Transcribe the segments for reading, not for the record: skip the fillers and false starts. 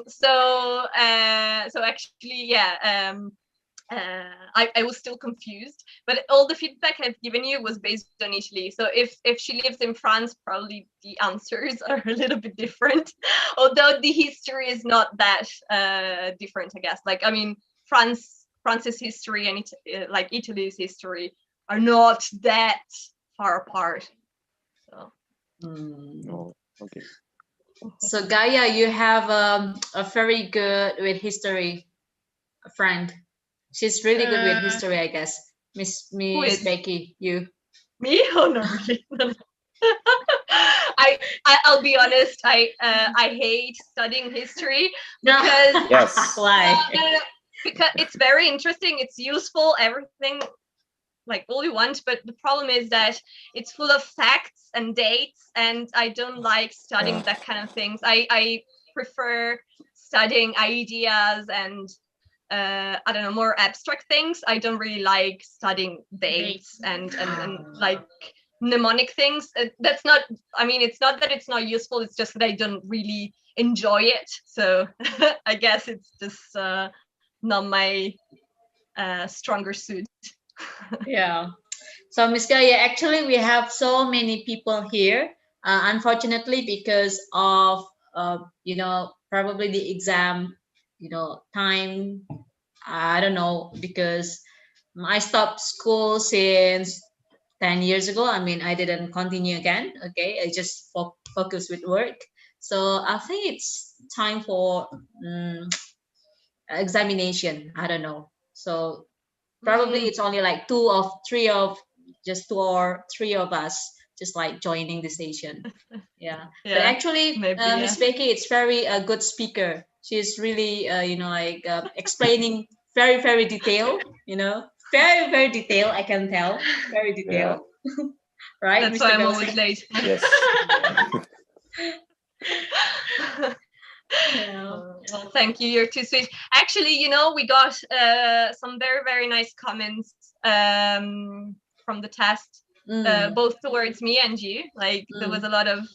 So actually, yeah. I was still confused, but all the feedback I've given you was based on Italy. So if she lives in France, probably the answers are a little bit different. Although the history is not that different, I guess. Like, I mean, France's history and like Italy's history are not that far apart. So. Oh, okay. So Gaia, you have a very good with history friend. She's really good with history, I guess. Miss Becky, you. Me? Oh no, really? No, no. I'll be honest. I hate studying history because Yes. Why? Because it's very interesting. It's useful. Everything like all you want, but the problem is that it's full of facts and dates, and I don't like studying that kind of things. I prefer studying ideas and I don't know, more abstract things. I don't really like studying dates and like mnemonic things. That's not, I mean, it's not that it's not useful, it's just that I don't really enjoy it. So I guess it's just not my stronger suit. Yeah. So Miss Gaia, actually we have so many people here. Unfortunately, because of probably the exam, time. I don't know, because I stopped school since 10 years ago. I mean, I didn't continue again. Okay, I just focus with work. So I think it's time for examination. I don't know. So probably it's only like two or three of us just like joining the station. Yeah. But actually, maybe, Miss Becky, it's very a good speaker. She's really, explaining very, very detailed, very, very detailed. I can tell, very detailed. Right, That's Mr. why I'm Belson? always late. Yes. Yeah. Well, thank you. You're too sweet. Actually, we got some very, very nice comments from the test, both towards me and you. Like, there was a lot of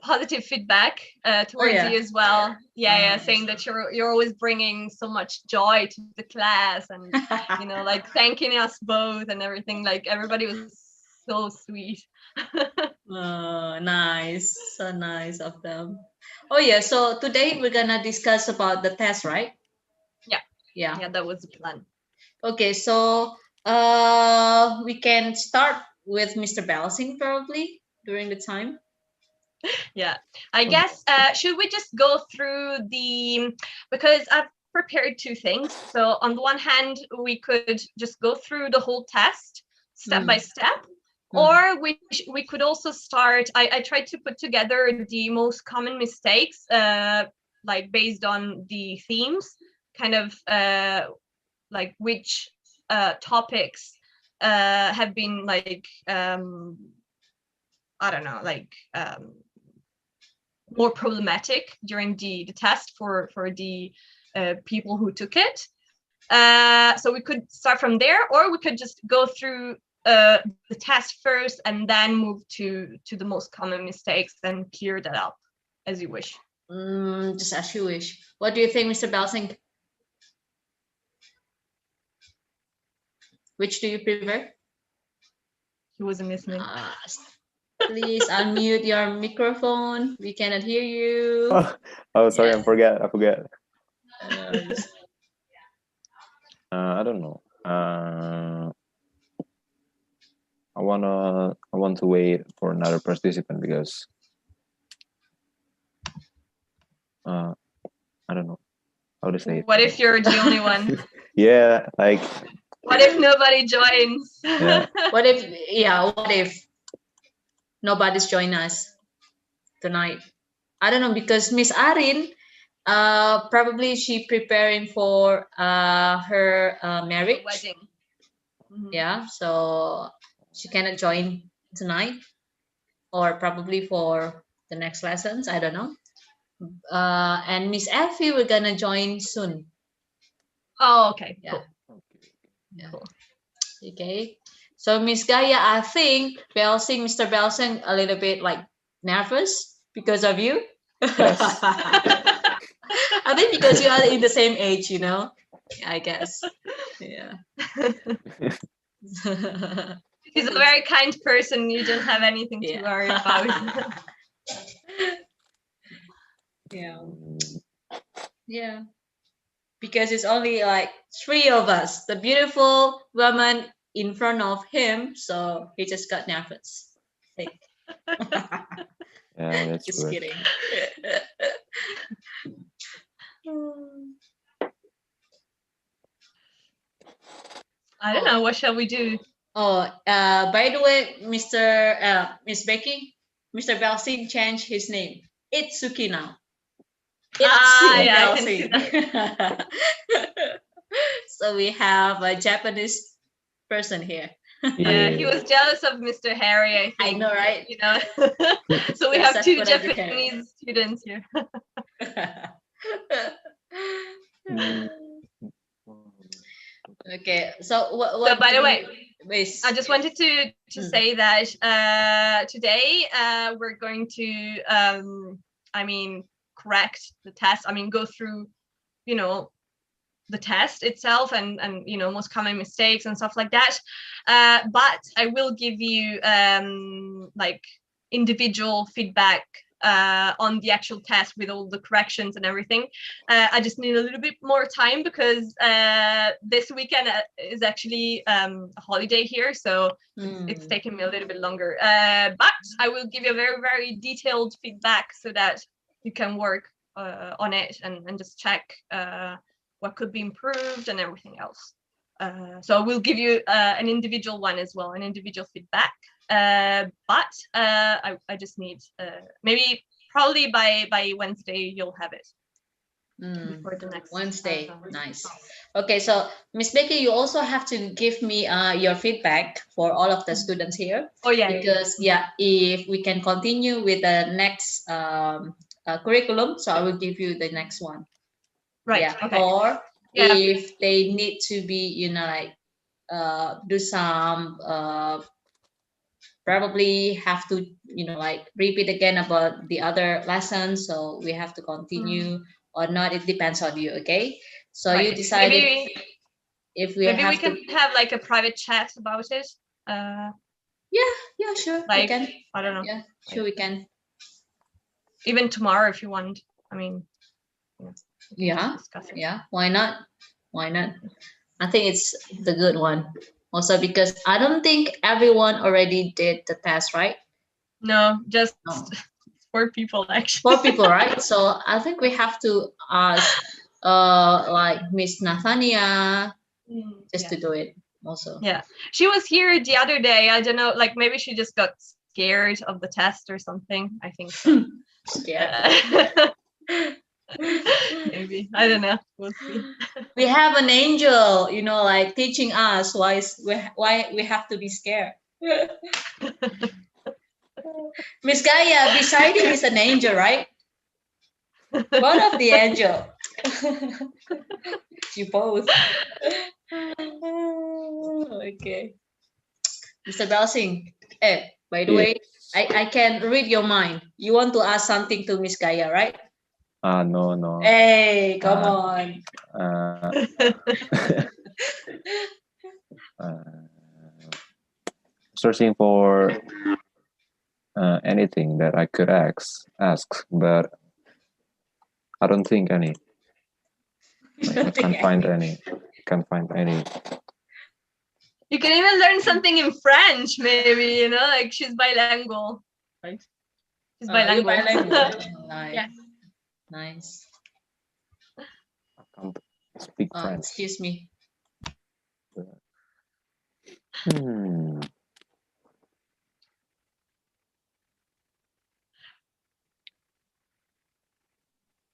positive feedback towards you as well. Yeah, saying that you're always bringing so much joy to the class, and like thanking us both and everything. Like, everybody was so sweet. Nice, so nice of them. Oh yeah, so today we're gonna discuss about the test, right? Yeah, that was the plan. Okay, so we can start with Mr. Belsing probably during the time. Yeah, I guess should we just go through because I've prepared two things. So on the one hand, we could just go through the whole test step by step, or we could also start. I tried to put together the most common mistakes, like based on the themes, kind of like which topics have been like I don't know, like more problematic during the test for the people who took it. So we could start from there, or we could just go through the test first and then move to the most common mistakes and clear that up, as you wish. Just as you wish. What do you think, Mr. Belsing? Which do you prefer? He wasn't listening. Please unmute your microphone. We cannot hear you. Oh, sorry, I forgot. I don't know. I want to wait for another participant because I don't know how to say it. What if you're the only one? Yeah, like. What if nobody joins? Yeah. What if nobody's join us tonight? I don't know, because Miss Arin, probably she preparing for her marriage. Wedding. Yeah, so she cannot join tonight, or probably for the next lessons. I don't know. And Miss Effie, we're gonna join soon. Oh, okay. Yeah. Cool. Yeah. Cool. Okay. So Miss Gaia, I think Mr. Belsing, a little bit like nervous because of you. Yes. I think because you are in the same age, you know. I guess. Yeah. He's a very kind person. You don't have anything to Yeah. worry about. Yeah. Mm, Yeah. Because it's only like three of us, the beautiful woman in front of him, so he just got nervous. I think. yeah, that's Just good. kidding. I don't know. What shall we do? Oh, by the way, Miss Becky, Mr. Belsing changed his name. It's Suki now. It's Suki Yeah, I can see that. Belsing. So we have a Japanese person here. Yeah, he Yeah. was jealous of Mr. Harry, I I think. know, right? You know. So we That's have two what I did here. Japanese students here. Mm, Okay, so what? So by the way, Wait. I just wanted to Mm. say that today we're going to I mean correct the test. I mean go through, you know, the test itself and you know most common mistakes and stuff like that. But I will give you like individual feedback on the actual test with all the corrections and everything. I just need a little bit more time because this weekend is actually a holiday here, so it's taken me a little bit longer. But I will give you a very, very detailed feedback so that you can work on it and just check what could be improved and everything else. So I will give you an individual one as well, an individual feedback. But I just need maybe probably by Wednesday you'll have it before the next Wednesday. Nice. Okay, so Miss Becky, you also have to give me your feedback for all of the students here. Oh yeah. Because if we can continue with the next curriculum, so I will give you the next one. Right. Yeah. Okay. Or Yeah. if they need to be, you know, like do some probably have to, you know, like repeat again about the other lessons, so we have to continue or not, it depends on you. Okay, so Right. you decided Maybe if we maybe we have to. can have like a private chat about it. Yeah, sure, we Like can. I don't know. Yeah, sure, we can. Even tomorrow if you want. I mean, you know, we can just discuss it. Yeah, why not? I think it's the good one also because I don't think everyone already did the test, right? No, just No. 4 people actually. 4 people, right? So I think we have to ask like Miss Nathania just to do it also. Yeah, she was here the other day. I don't know, like maybe she just got scared of the test or something. I think so. Scared. Maybe, I don't know. We'll see. We have an angel, you know, like teaching us why we have to be scared. Miss Gaia, beside you is an angel, right? Both of the angel. You both. Okay. Mr. Belsing. By the way, yes. I can read your mind. You want to ask something to Miss Gaia, right? No. Hey, come Uh, on. uh, uh, searching for anything that I could ask, but I don't think any. I can't find any. Can't find any. You can even learn something in French, maybe, you know, like she's bilingual. Right? She's bilingual. You're bilingual. Nice. Yeah. Nice. I can't speak French. Excuse me. Hmm.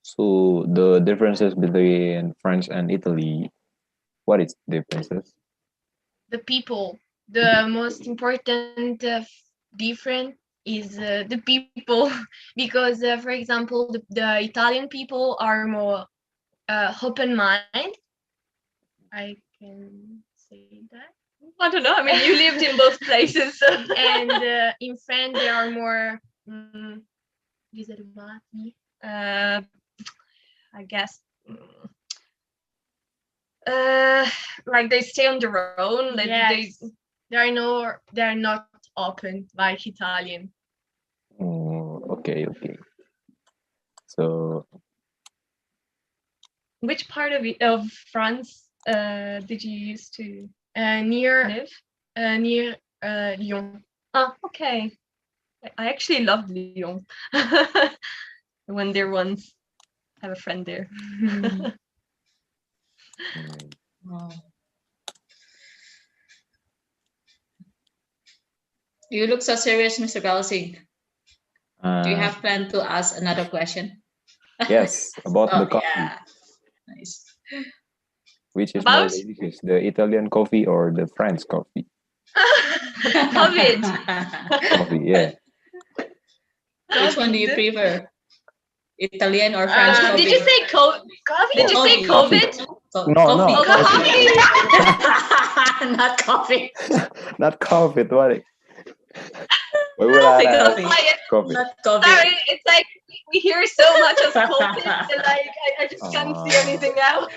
So the differences between France and Italy, what is the differences? The people. The most important difference is the people, because, for example, the Italian people are more open mind. I can say that. I don't know. I mean, you lived in both places, and in France they are more riservati. I guess. Like they stay on their own. Like Yes. They're not open like Italian. Okay. So Which part of France did you used to Near live? Lyon. Oh, okay. I actually loved Lyon. I went there once. I have a friend there. mm, Oh. You look so serious, Mr. Belsing. Do you have plan to ask another question? yes, about the Oh, coffee. yeah. Nice. Which is more About? delicious, the Italian coffee or the French coffee? COVID. Coffee, yeah. Which one do you prefer? Italian or French coffee? Did you say Coffee? Did you say Coffee. COVID? No, Oh, Coffee. coffee. Not coffee. Not coffee. What? Why would I Coffee. have coffee? Not coffee. Sorry, it's like we hear so much of COVID and like I just can't see anything now.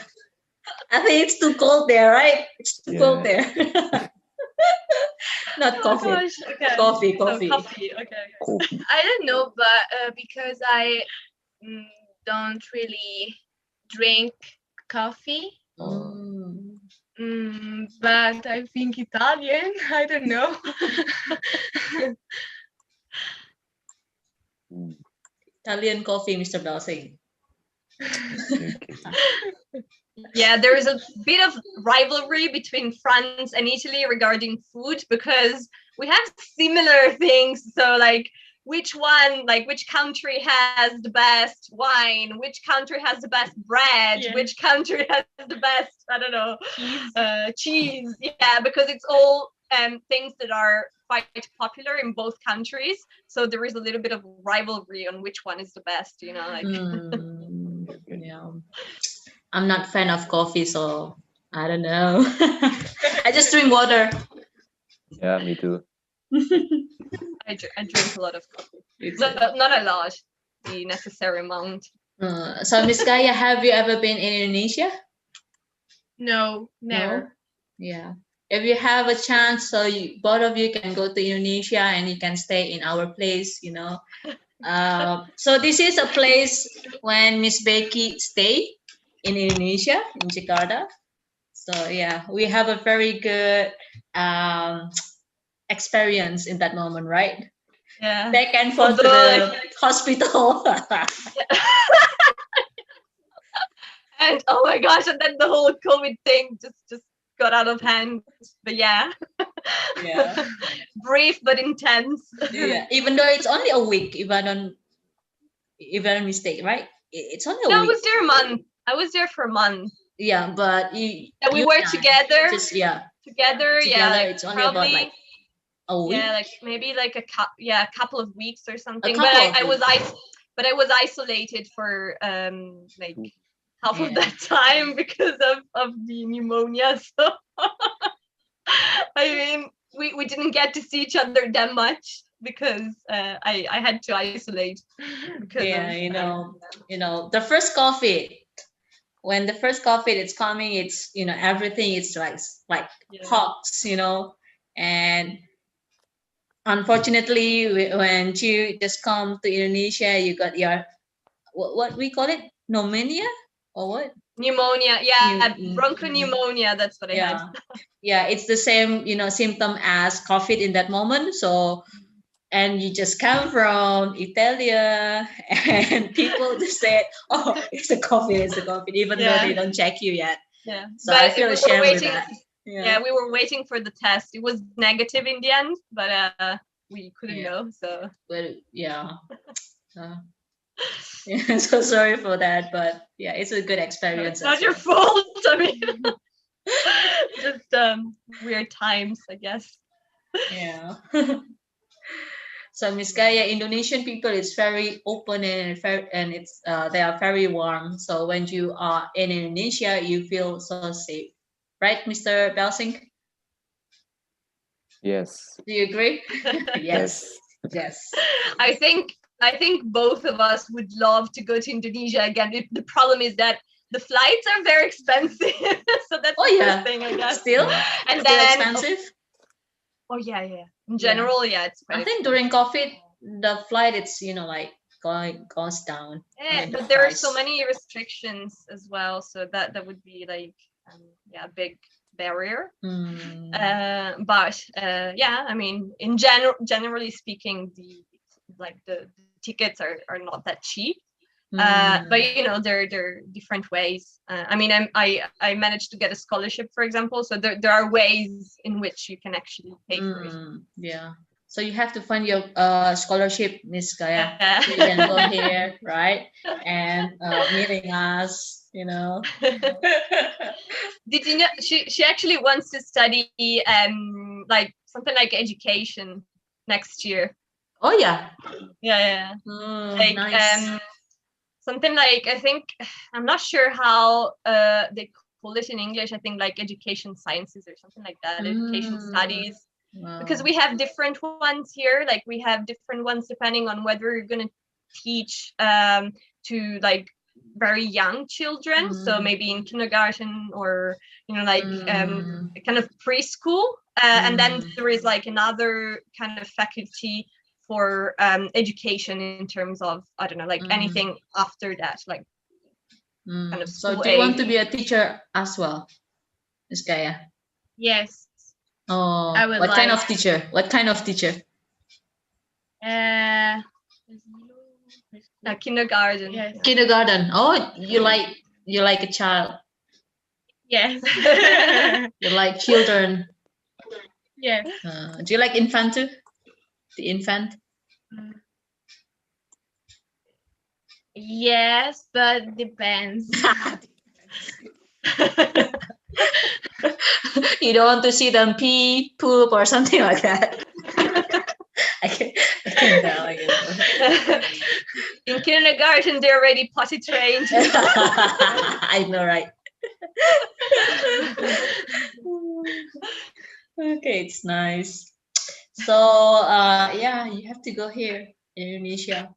I think it's too cold there, right? It's too cold Yeah. there. Not Oh coffee. gosh, okay. Coffee, So coffee. coffee, okay. Coffee. I don't know, but because I don't really drink coffee. But I think Italian. I don't know. Italian coffee, Mr. Belsing. Okay. Yeah, there is a bit of rivalry between France and Italy regarding food because we have similar things. So like which country has the best wine, which country has the best bread, Yeah. which country has the best, I don't know, cheese. Yeah, because it's all things that are quite popular in both countries. So there is a little bit of rivalry on which one is the best, you know, like Yeah. I'm not fan of coffee, so I don't know. I just drink water. Yeah, me too. I drink a lot of coffee, but not a lot, the necessary amount. So Miss Gaia, have you ever been in Indonesia? No, never. No? Yeah. If you have a chance, so both of you can go to Indonesia and you can stay in our place, you know. So this is a place when Miss Becky stay in Indonesia, in Jakarta. So yeah, we have a very good experience in that moment, right? Yeah. Back and forth to the hospital. And oh my gosh, and then the whole COVID thing just got out of hand. But yeah. Yeah. Brief but intense. Yeah. Even though it's only a week, if I don't mistake, right? It's only a No, I week. was there a month. I was there for a month. Yeah, but we were together. Together. Yeah, it's only about like a week. Yeah, like maybe like a couple of weeks or something. But I was isolated for like half of that time because of the pneumonia. So I mean, we didn't get to see each other that much because I had to isolate. Because you know, the first COVID. When the first COVID is coming, it's everything is like hawks, and unfortunately when you just come to Indonesia, you got your what we call it, pneumonia or what? Pneumonia, yeah, bronchopneumonia. That's what I had. Yeah, it's the same symptom as COVID in that moment. So, and you just come from Italia, and people just said, "Oh, it's a COVID," even though they don't check you yet. Yeah, so I feel ashamed with that. Yeah, we were waiting for the test. It was negative in the end, but we couldn't know. So, but yeah. Yeah, so sorry for that, but yeah, it's a good experience. It's not your fault. I mean, just weird times, I guess. Yeah. So Miss Gaia, Indonesian people is very open and it's they are very warm. So when you are in Indonesia, you feel so safe, right, Mr. Belsing? Yes. Do you agree? Yes. I think I think both of us would love to go to Indonesia again. The problem is that the flights are very expensive. So that's the first thing, I guess. Still, And still then expensive. oh yeah. In general, yeah, it's quite I think expensive. during COVID, the flight it's like goes down. Yeah, the but there are price. so many restrictions as well, so that would be like a big barrier. But yeah, I mean, in generally speaking, the tickets are not that cheap. But you know, there are different ways. I mean, I managed to get a scholarship, for example, so there are ways in which you can actually pay for it. Yeah. So you have to find your scholarship, Miss Gaya. Yeah. So you can go here, right? And meeting us, you know. Did you know she actually wants to study like something like education next year? Oh yeah. Yeah. Like nice. something like, I think, I'm not sure how they call it in English. I think like education sciences or something like that, education studies. Wow. Because we have different ones here. Like we have different ones depending on whether you're going to teach to like very young children, so maybe in kindergarten or you know like kind of preschool, and then there is like another kind of faculty for education in terms of, I don't know, like anything after that, like kind of school. So do you want to be a teacher as well, Miss Gaya? Yes. Oh, I would what kind like- of teacher? What kind of teacher? Kindergarten. Yes. Kindergarten. Oh, you like a child. Yes. You like children. Yes. Do you like infant too? The infant. Yes, but depends. You don't want to see them pee, poop, or something like that. I can tell. I guess. In kindergarten, they're already potty trained. I know, right? Okay, it's nice. So, yeah, you have to go here, Indonesia.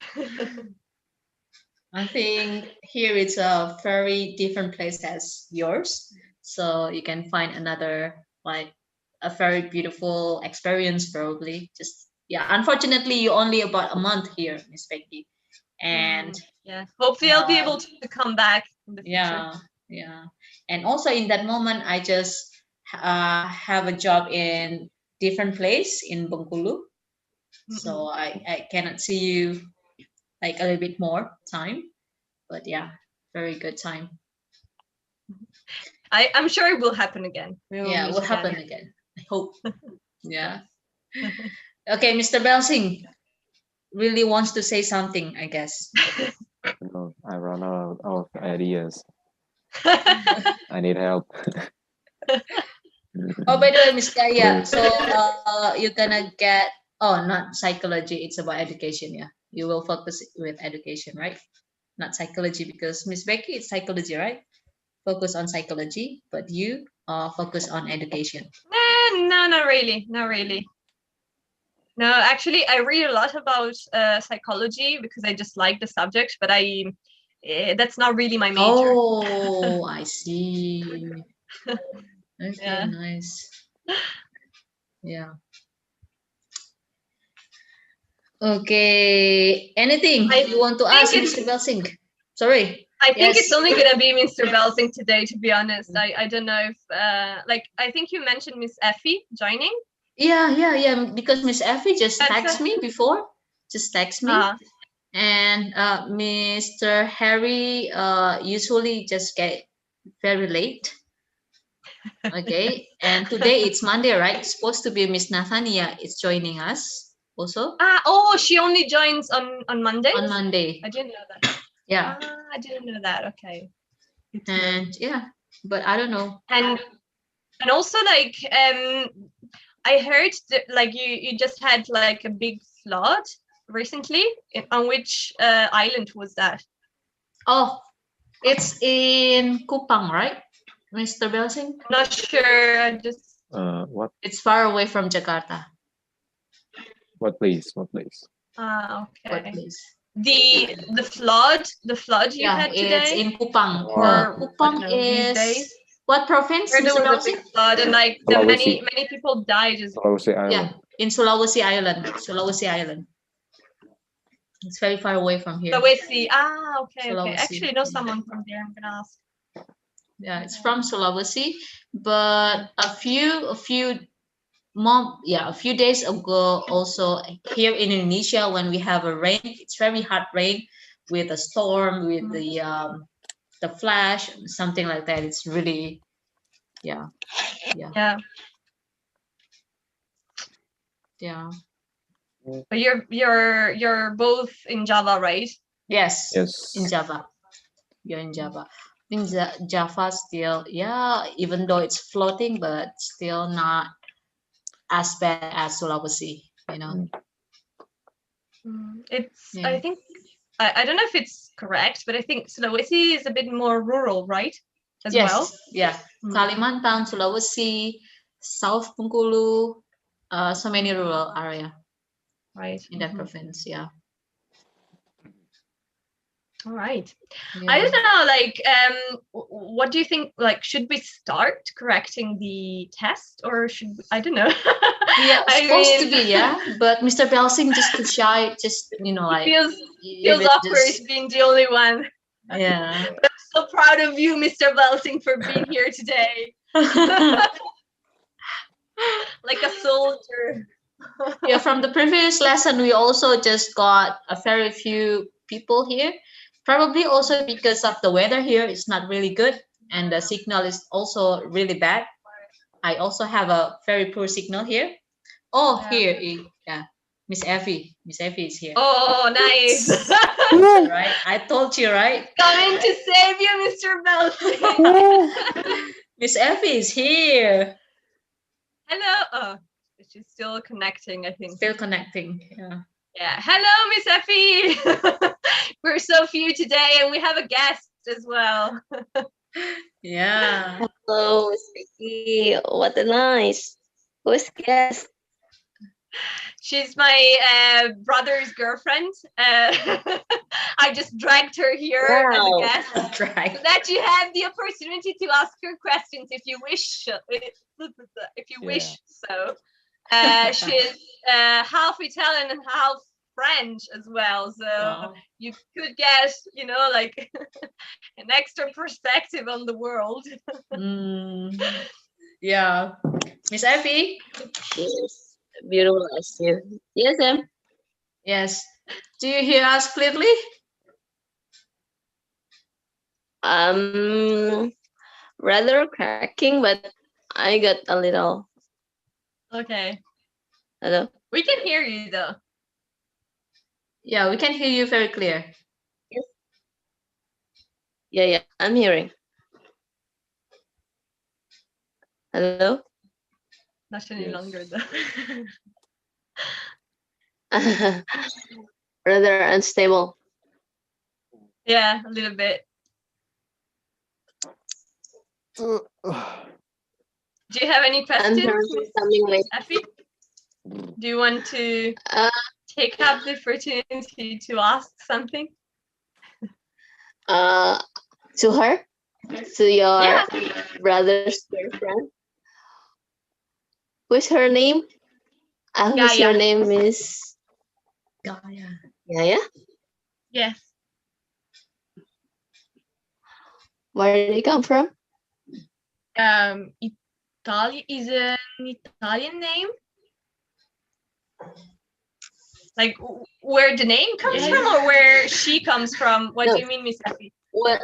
I think here it's a very different place as yours. So you can find another like a very beautiful experience probably. Just yeah, unfortunately you only about a month here, Miss Becky. And yeah, hopefully I'll be able to come back in the future. Yeah. And also in that moment I just have a job in different place in Bengkulu. So I cannot see you like a little bit more time. But yeah, very good time. I'm sure it will happen again. It will happen again. I hope. Yeah. Okay, Mr. Belsing really wants to say something, I guess. No, I run out of ideas. I need help. Oh, by the way, Miss Kaya, so you're gonna get not psychology, it's about education, yeah. You will focus with education, right? Not psychology, because Miss Becky it's psychology, right? Focus on psychology, but you focus on education. No, not really. No, actually, I read a lot about psychology because I just like the subject, but that's not really my major. Oh, I see. Okay, nice. Yeah. Okay. Anything you want to ask, Mr. Belsing? Sorry. I think it's only gonna be Mr. Belsing today, to be honest. I don't know if like I think you mentioned Miss Effie joining. Yeah. Because Miss Effie just texted me before. Just text me. And Mr. Harry usually just get very late. Okay. And today it's Monday, right? It's supposed to be Miss Nathania is joining us also. She only joins on Monday. On Monday. I didn't know that. Yeah. I didn't know that. Okay. And yeah, but I don't know. And also like I heard that like you just had like a big flood recently. On which island was that? Oh, it's in Kupang, right, Mr. Belsing? I'm not sure. I just What? It's far away from Jakarta. What place? What place? What Okay. place? The flood you Yeah, had it's today. in Kupang. Or I Kupang don't know, these is days. what province, Where there Mr. was a Belsing? big flood and like the Sulawesi. many people died as Sulawesi Yeah, Island. in Sulawesi Island. Sulawesi Island. It's very far away from here. Sulawesi. Okay. Sulawesi. Actually, I know someone from there. I'm gonna ask. Yeah, it's from Sulawesi, but a few days ago, also here in Indonesia, when we have a rain, it's very hard rain with a storm, with the flash, something like that. It's really, yeah. Yeah. But you're both in Java, right? Yes. Yes. In Java. You're in Java. In Java still, even though it's floating, but still not as bad as Sulawesi, you know. It's Yeah. I think I don't know if it's correct, but I think Sulawesi is a bit more rural, right? As well. Yeah. Kalimantan, Sulawesi, South Bengkulu, so many rural area Right. in that province. Yeah. All right. Yeah. I don't know, like, what do you think? Like, should we start correcting the test, or should we, I don't know. Yeah, I supposed to mean, be, yeah. But Mr. Belsing just too shy, just like feels leave it awkward just- being the only one. Yeah. But I'm so proud of you, Mr. Belsing, for being here today, like a soldier. Yeah, from the previous lesson, we also just got a very few people here. Probably also because of the weather here is not really good, and the signal is also really bad. I also have a very poor signal here. Oh, Yeah. here, yeah, Miss Effie. Miss Effie is here. Oh, nice. Right, I told you, right? Coming to save you, Mr. Belsing. Miss Effie is here. Hello. Oh, she's still connecting, I think. Still connecting. Yeah. Yeah. Hello, Miss Effie. We're so few today, and we have a guest as well. Yeah. Hello, Miss Vicky. What a nice. Who's guest? She's my brother's girlfriend. I just dragged her here as a Wow. guest, That's right. so that you have the opportunity to ask her questions if you wish. If you wish so. She's half Italian and half French as well, so Wow. you could get, like an extra perspective on the world. Yeah. Miss Effie? Yes. Beautiful as you. Yes, Em. Yes. Do you hear us clearly? Rather cracking, but I got a little. Okay. Hello. We can hear you though. Yeah, we can hear you very clear. Yeah, I'm hearing. Hello. Not any longer though. Rather unstable. Yeah, a little bit. Do you have any I'm questions, currently coming late. Effie? Do you want to take up the opportunity to ask something? To her, to your Yeah. brother's girlfriend. What's her name? What's Gaia. your name, Miss Gaia. Gaia? Yes. Where did he come from? Italy is an Italian name. Like where the name comes from, or where she comes from? What do you mean, Miss Effie? Where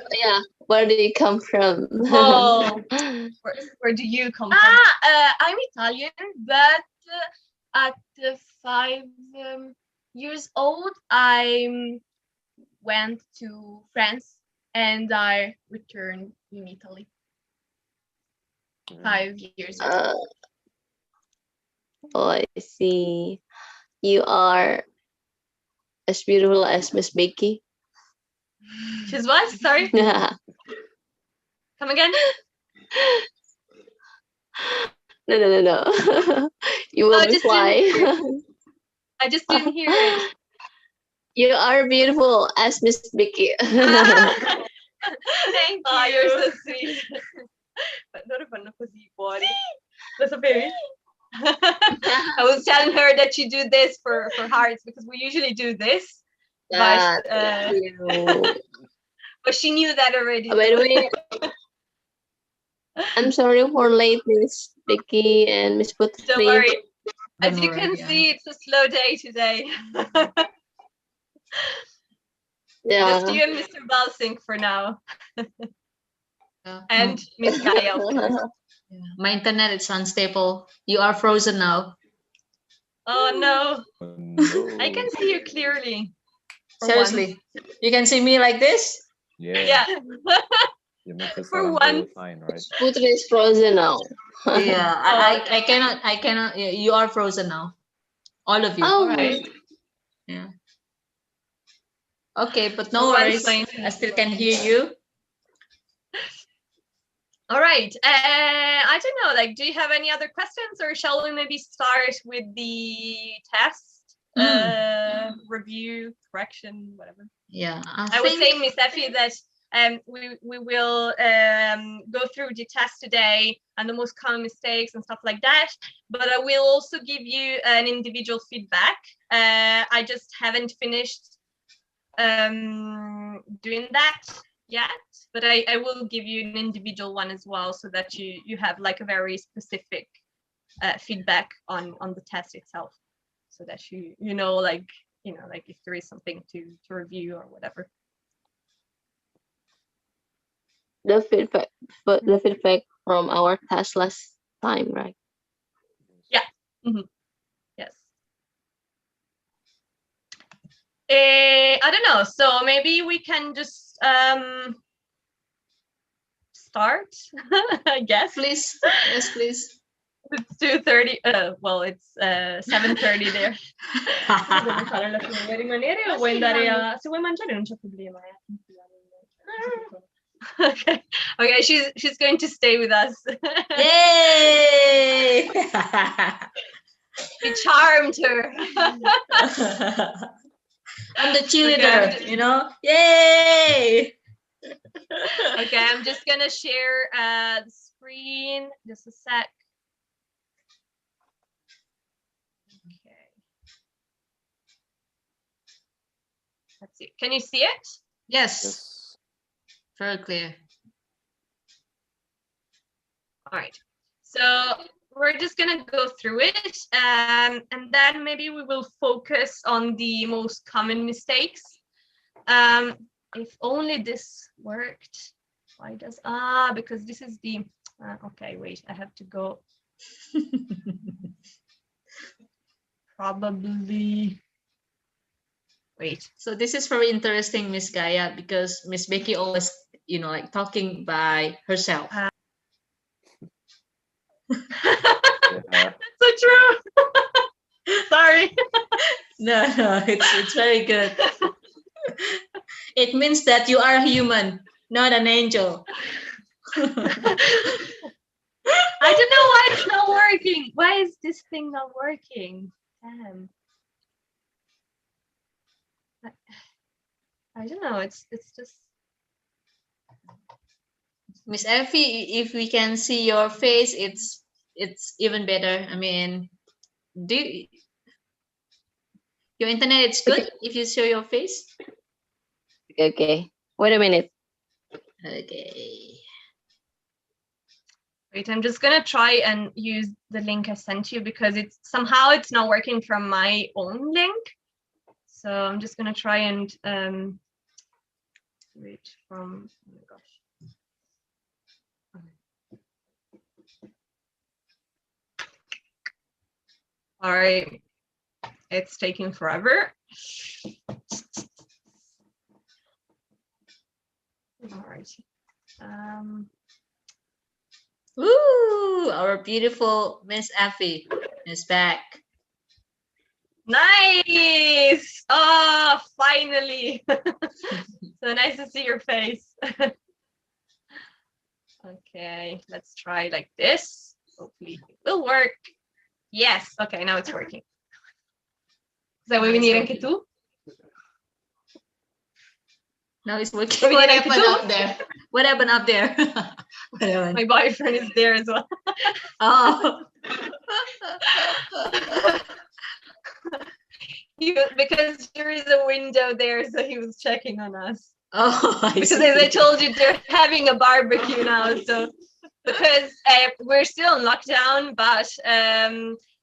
did he come from? Oh, where do you come from? I'm Italian, but at 5 years old, I went to France and I returned in Italy. 5 years ago. Oh, I see. You are as beautiful as Miss Becky. She's what? Sorry, No. come again. You will be just fly. I just didn't hear it. You are beautiful as Miss Vicky. Thank you. You're so sweet. Loro fanno così fuori. Lo sapevi? I was telling her that you do this for hearts because we usually do this. But Thank you. but she knew that already. By the way, I'm sorry for late, Miss Vicky and Miss Putri. Don't worry. As Don't you worry, can yeah. see, it's a slow day today. Yeah. Just you and Mr. Balsink for now. Yeah. And Miss Kaya, of course. Yeah. My internet is unstable. You are frozen now. Oh no, Oh, no. I can see you clearly. For Seriously, you can see me like this? Yeah. Yeah. You make us For sound once. real fine, right? Putri is frozen now. Yeah, Oh, I cannot. Yeah, you are frozen now, all of you. Oh, Alright. Yeah. Okay, but no For once, worries. my I internet still is can hear you. All right. I don't know. Like, do you have any other questions, or shall we maybe start with the test review, correction, whatever? Yeah, I was saying, Miss Effie, that we will go through the test today and the most common mistakes and stuff like that. But I will also give you an individual feedback. I just haven't finished doing that yet, but I will give you an individual one as well, so that you have like a very specific feedback on the test itself, so that you know, like, you know, like if there is something to review or whatever. the feedback, but the feedback from our test last time, right? Yes. I don't know. So maybe we can just start. I guess. Please, yes, please. It's 2:30. Well, it's 7:30 there. Devo fare la fine. Vuoi rimanere o vuoi andare a... Se vuoi mangiare non c'è problema. Okay. Okay, she's going to stay with us. Yay! We charmed her. I'm the cheerleader, you know? Yay! Okay, I'm just gonna share the screen. Just a sec. Okay. Let's see. Can you see it? Yes, Yes. very clear. All right. So we're just gonna go through it, and then maybe we will focus on the most common mistakes. If only this worked. Why does because this is the okay, wait, I have to go probably wait. So this is very interesting, Miss Gaia, because Miss Becky always, you know, like talking by herself. Yeah. That's so true. Sorry. No, it's very good. It means that you are human, not an angel. I don't know why it's not working. Why is this thing not working? Damn. I don't know. It's just. Miss Effie, if we can see your face, it's even better. I mean, your internet is good if you show your face? Okay. Wait a minute. Okay. Wait, I'm just gonna try and use the link I sent you, because it's somehow it's not working from my own link. So I'm just gonna try and wait from. Oh my gosh. All right, it's taking forever. All right. Ooh, our beautiful Miss Effie is back. Nice. Oh, finally. So nice to see your face. Okay, let's try like this. Hopefully it will work. Yes. Okay, now it's working. Sai vuoi venire anche tu? Now it's working. What we What need to happened do? up there? What happened up there? What happened? My boyfriend is there as well. Oh. Because there is a window there, so he was checking on us. Oh, I Because see. as I told you, they're having a barbecue now. So because we're still in lockdown, but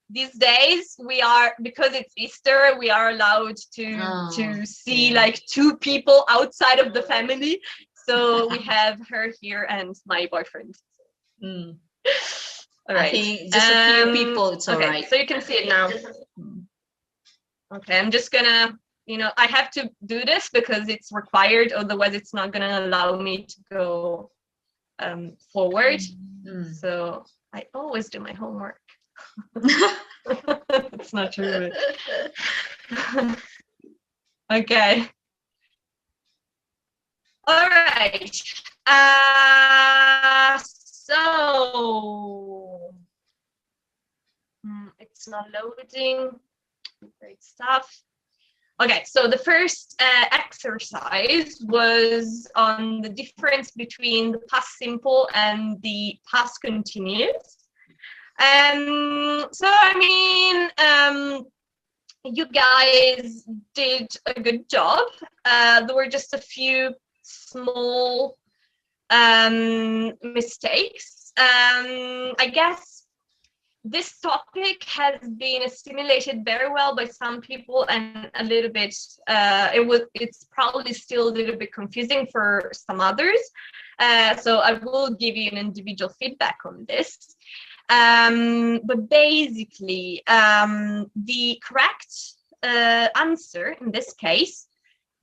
these days we are, because it's Easter, we are allowed to see like 2 people outside of the family. So we have her here and my boyfriend. Mm. All right. I think just a few people, it's all okay, right. so you can see it now. Okay, I'm just gonna, I have to do this because it's required, otherwise it's not gonna allow me to go forward. So I always do my homework. It's not true. But... Okay. All right. So it's not loading. Great stuff. Okay, so the first exercise was on the difference between the past simple and the past continuous. So I mean, you guys did a good job. There were just a few small mistakes. I guess this topic has been assimilated very well by some people, and a little bit it's probably still a little bit confusing for some others. So I will give you an individual feedback on this. But basically, the correct answer in this case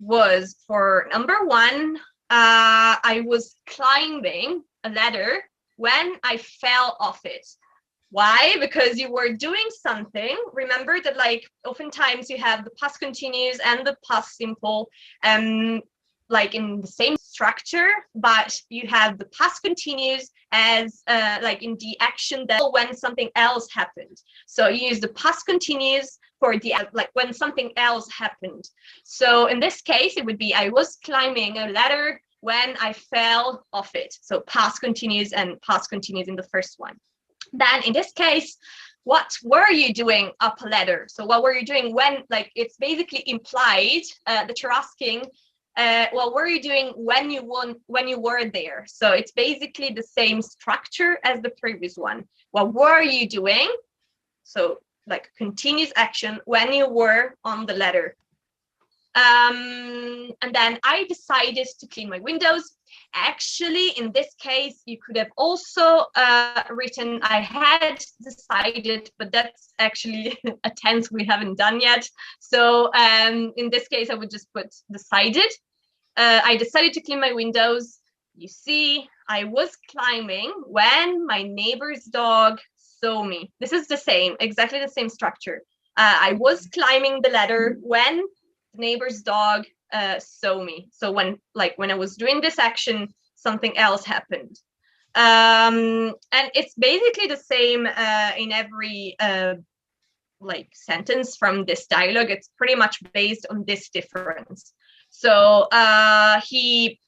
was for number 1. I was climbing a ladder when I fell off it. Why? Because you were doing something. Remember that, like, oftentimes you have the past continuous and the past simple, like in the same structure, but you have the past continuous as like in the action that when something else happened. So you use the past continuous for the like when something else happened. So in this case, it would be I was climbing a ladder when I fell off it. So past continuous and past continuous in the first one. Then in this case, what were you doing up a ladder? So what were you doing when, like, it's basically implied that you're asking, what were you doing when you were there? So it's basically the same structure as the previous one. What were you doing? So like continuous action when you were on the ladder. And then I decided to clean my windows. Actually, in this case, you could have also written I had decided, but that's actually a tense we haven't done yet. So in this case, I would just put decided. I decided to clean my windows. You see, I was climbing when my neighbor's dog saw me. This is the same, exactly the same structure. I was climbing the ladder when the neighbor's dog saw me. So when I was doing this action, something else happened. And it's basically the same in every like sentence from this dialogue. It's pretty much based on this difference. So he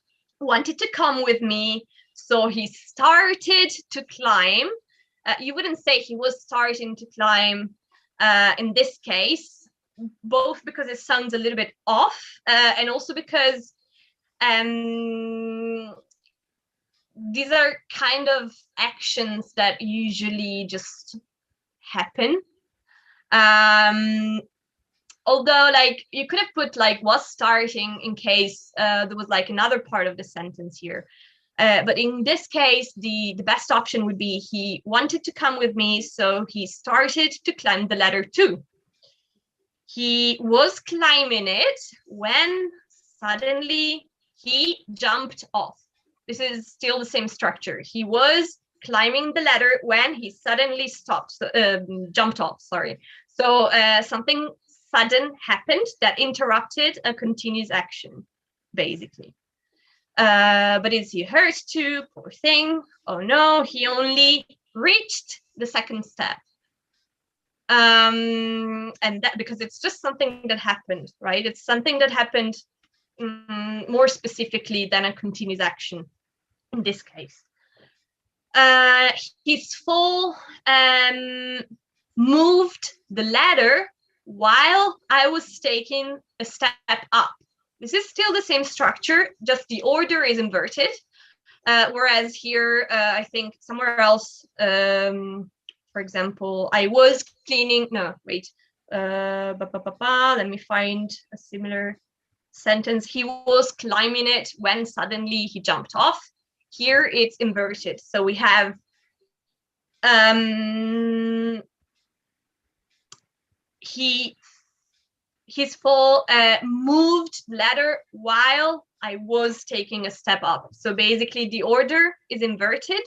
wanted to come with me, so he started to climb. You wouldn't say he was starting to climb in this case, both because it sounds a little bit off, and also because these are kind of actions that usually just happen. Although, like, you could have put like was starting in case there was like another part of the sentence here. But in this case, the best option would be he wanted to come with me, so he started to climb the ladder too. He was climbing it when suddenly he jumped off. This is still the same structure. He was climbing the ladder when he suddenly jumped off, sorry. So something sudden happened that interrupted a continuous action, basically. But is he hurt too? Poor thing. Oh no, he only reached the second step. And that because it's just something that happened, right? It's something that happened more specifically than a continuous action in this case. His fall moved the ladder while I was taking a step up. This is still the same structure, just the order is inverted. Whereas here, I think somewhere else, for example, I was cleaning, no, wait, let me find a similar sentence. He was climbing it when suddenly he jumped off. Here it's inverted. So we have his fall moved ladder while I was taking a step up. So basically the order is inverted,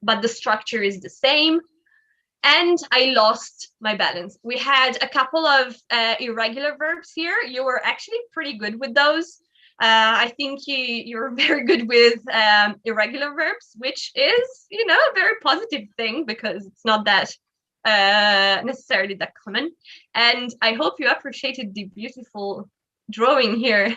but the structure is the same. And I lost my balance. We had a couple of irregular verbs here. You were actually pretty good with those. I think you're very good with irregular verbs, which is, a very positive thing because it's not that necessarily that common. And I hope you appreciated the beautiful drawing here.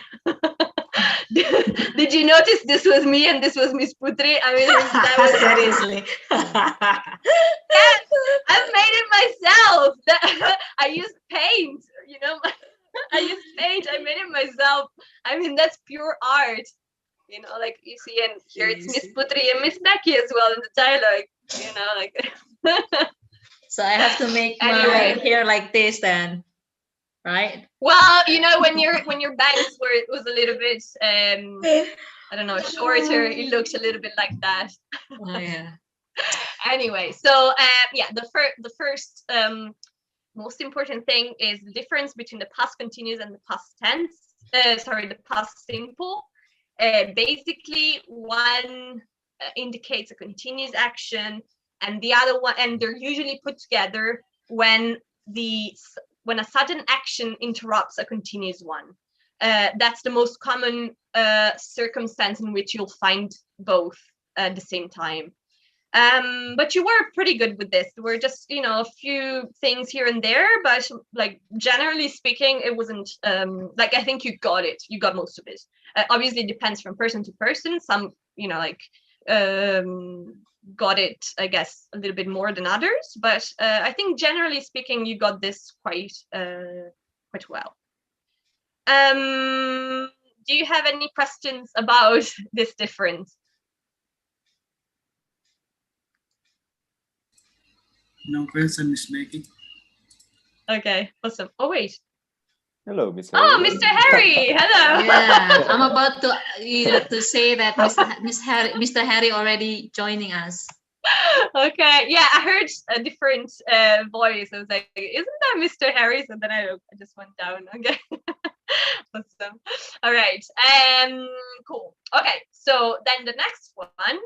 Did you notice this was me and this was Miss Putri? I mean, that was seriously. Yes, I've made it myself. I used paint, I used paint. I made it myself. I mean, that's pure art. Like you see, and here it's Miss Putri and Miss Becky as well in the dialogue. Like. So I have to make my hair like this then, right? Well, when your bangs was a little bit, I don't know, shorter, it looked a little bit like that. Oh yeah. Anyway, so the first most important thing is the difference between the past continuous and the past tense. The past simple. Basically, one indicates a continuous action, and the other one, and they're usually put together when a sudden action interrupts a continuous one. That's the most common circumstance in which you'll find both at the same time. But you were pretty good with this. There were just, a few things here and there, but like generally speaking, it wasn't I think you got it. You got most of it. Obviously, it depends from person to person. Some, got it, I guess, a little bit more than others. But I think generally speaking, you got this quite well. Do you have any questions about this difference? No question, Miss Becky. Okay, awesome. Oh wait. Hello, Miss. Oh, Mr. Harry. Hello. Yeah, I'm about to say that Mr. Harry already joining us. Okay. Yeah, I heard a different voice. I was like, isn't that Mr. Harry? So then I just went down. Okay. Awesome. All right. Cool. Okay. So then the next one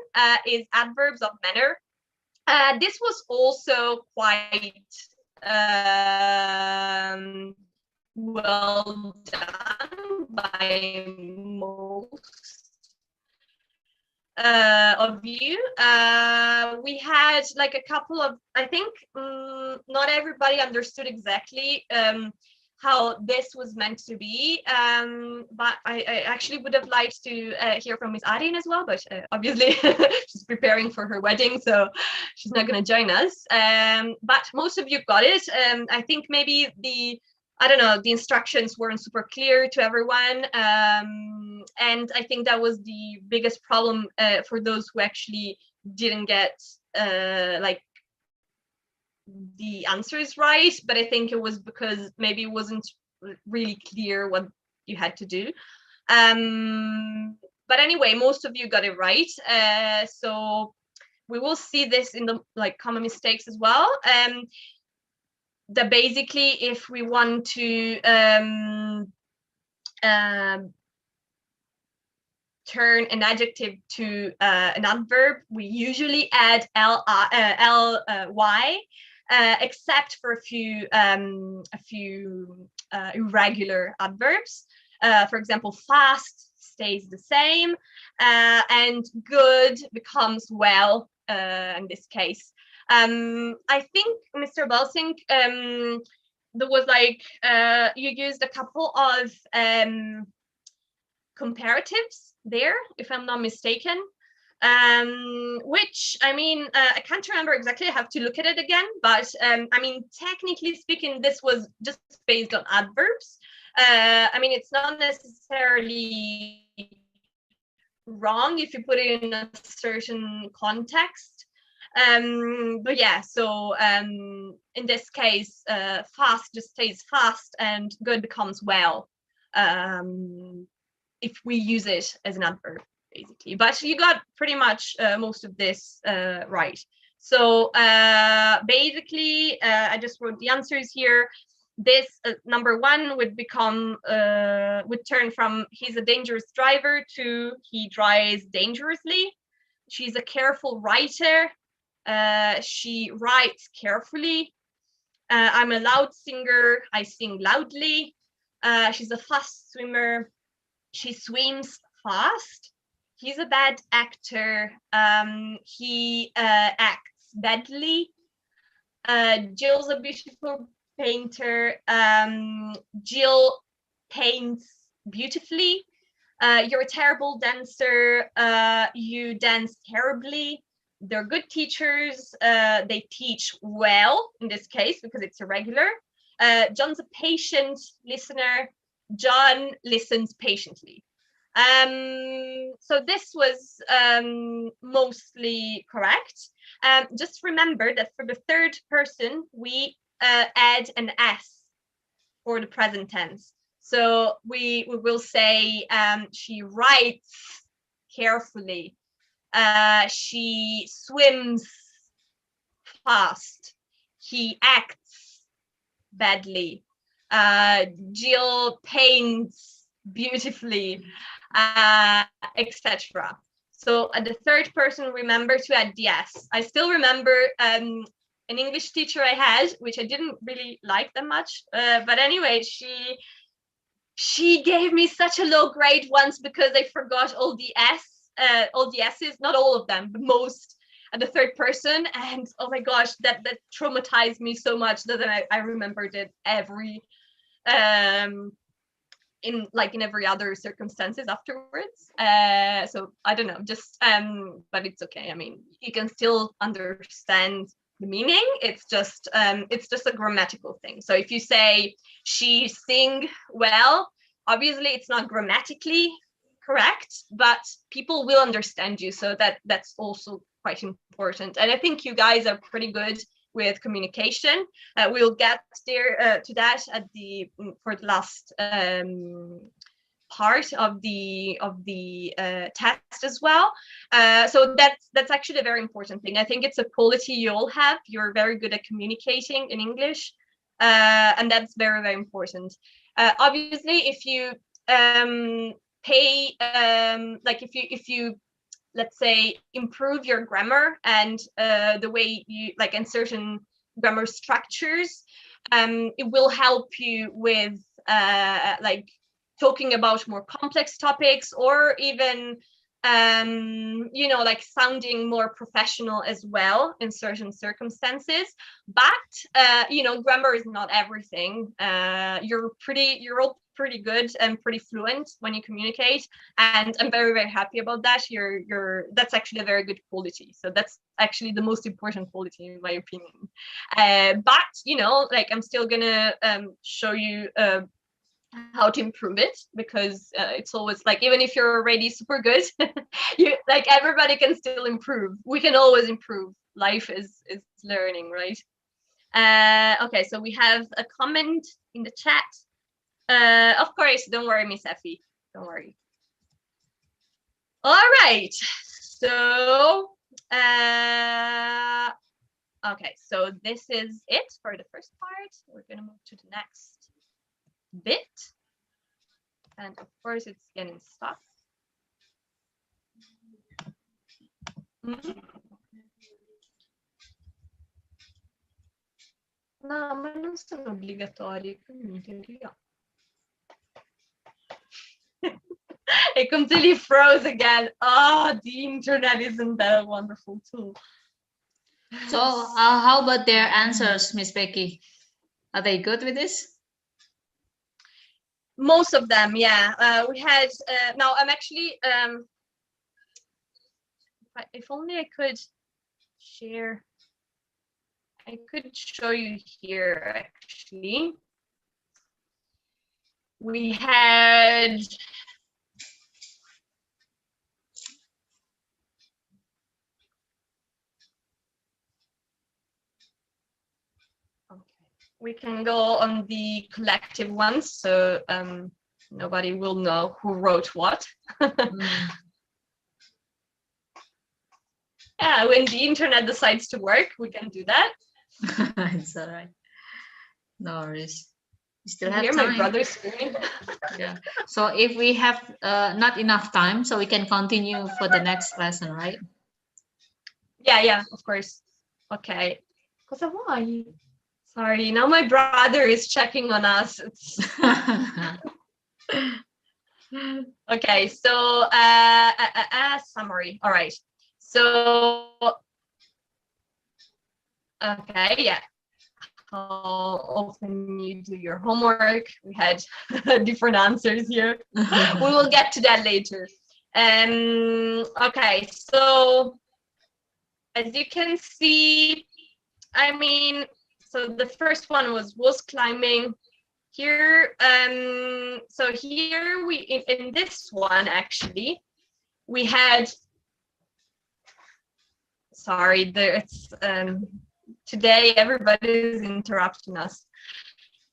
is adverbs of manner. This was also quite well done by most of you. We had like a couple of, I think not everybody understood exactly how this was meant to be, but I actually would have liked to hear from Miss Arin as well, but obviously she's preparing for her wedding, so she's not going to join us. But most of you got it. I think maybe the instructions weren't super clear to everyone, and I think that was the biggest problem for those who actually didn't get the answers right. But I think it was because maybe it wasn't really clear what you had to do. But anyway, most of you got it right. So we will see this in the common mistakes as well. That basically, if we want to turn an adjective to an adverb, we usually add ly, except for a few irregular adverbs. For example, fast stays the same, and good becomes well in this case. I think, Mr. Belsink, there was you used a couple of comparatives there, if I'm not mistaken. Which, I mean, I can't remember exactly, I have to look at it again, but I mean, technically speaking, this was just based on adverbs. I mean, it's not necessarily wrong if you put it in a certain context. But yeah, so in this case, fast just stays fast and good becomes well, if we use it as an adverb, basically. But you got pretty much most of this right. So basically, I just wrote the answers here. This number one would become, would turn from he's a dangerous driver to he drives dangerously. She's a careful writer. She writes carefully. I'm a loud singer. I sing loudly. She's a fast swimmer. She swims fast. He's a bad actor. He acts badly. Jill's a beautiful painter. Jill paints beautifully. You're a terrible dancer. You dance terribly. They're good teachers. They teach well in this case because it's irregular. John's a patient listener. John listens patiently. So this was mostly correct. Just remember that for the third person, we add an S for the present tense. So we will say she writes carefully. She swims fast. He acts badly. Jill paints beautifully, etc. So at the third person, remember to add the S. I still remember an English teacher I had, which I didn't really like that much. But anyway, she gave me such a low grade once because I forgot all the S's, not all of them, but most at the third person. And oh my gosh, that traumatized me so much that I remembered it every in every other circumstances afterwards. So I don't know, just but it's okay. I mean, you can still understand the meaning. It's just a grammatical thing. So if you say she sing well, obviously it's not grammatically correct, but people will understand you. So that's also quite important. And I think you guys are pretty good with communication. We'll get there to that at for the last part of the test as well. So that's actually a very important thing. I think it's a quality you all have. You're very good at communicating in English, and that's very, very important. Obviously, if you pay if you let's say improve your grammar and the way you in certain grammar structures, it will help you with talking about more complex topics, or even sounding more professional as well in certain circumstances. But grammar is not everything. You're all pretty good and pretty fluent when you communicate, and I'm very, very happy about that. That's actually a very good quality. So that's actually the most important quality in my opinion. But I'm still gonna show you how to improve it, because it's always even if you're already super good, everybody can still improve. We can always improve. Life is learning, right? Okay, so we have a comment in the chat. Of course, don't worry, Miss Effie, don't worry. All right, so okay, so this is it for the first part. We're gonna move to the next bit, and of course it's getting stuck. No, ma non sono obbligatori, quindi in teoria. It completely froze again. Oh, the internet isn't that a wonderful tool. So how about their answers, Miss Becky? Are they good with this? Most of them, yeah. We had, now I'm actually, if only I could share, I could show you here actually. We had, okay, we can go on the collective ones, so nobody will know who wrote what. Yeah, when the internet decides to work, we can do that. It's all right. No worries. You still You have hear time. my brother screaming. Yeah. So if we have not enough time, so we can continue for the next lesson, right? Yeah, of course. Okay. Why? Sorry, now my brother is checking on us. Okay, so summary. All right. So, okay, yeah. How often you do your homework? We had different answers here. We will get to that later. Okay, so as you can see, I mean, so the first one was climbing. Here, so here we in this one actually, we had. Sorry, there's today everybody is interrupting us.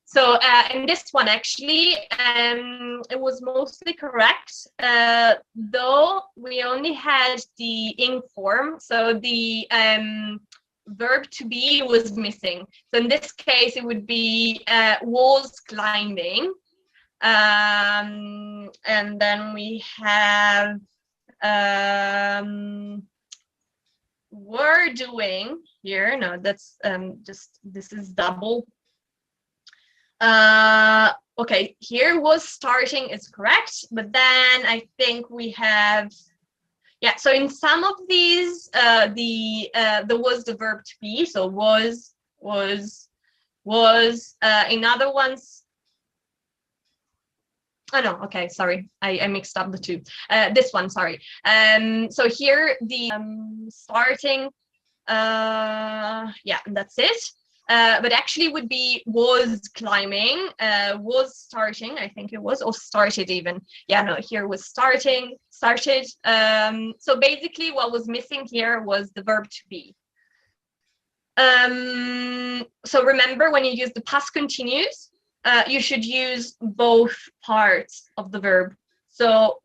So in this one actually, it was mostly correct, though we only had the ing form, so the verb to be was missing. So in this case, it would be was climbing, and then we have were doing here. No, that's just, this is double. Okay, here was starting is correct, but then I think we have, yeah, so in some of these there was the verb to be, so was, in other ones, oh no, okay, sorry, I mixed up the two. This one, sorry. So here the starting, yeah, that's it. But actually would be was climbing, was starting, I think it was, or started even. Yeah, no, here was started. So basically what was missing here was the verb to be. So remember, when you use the past continuous, you should use both parts of the verb. So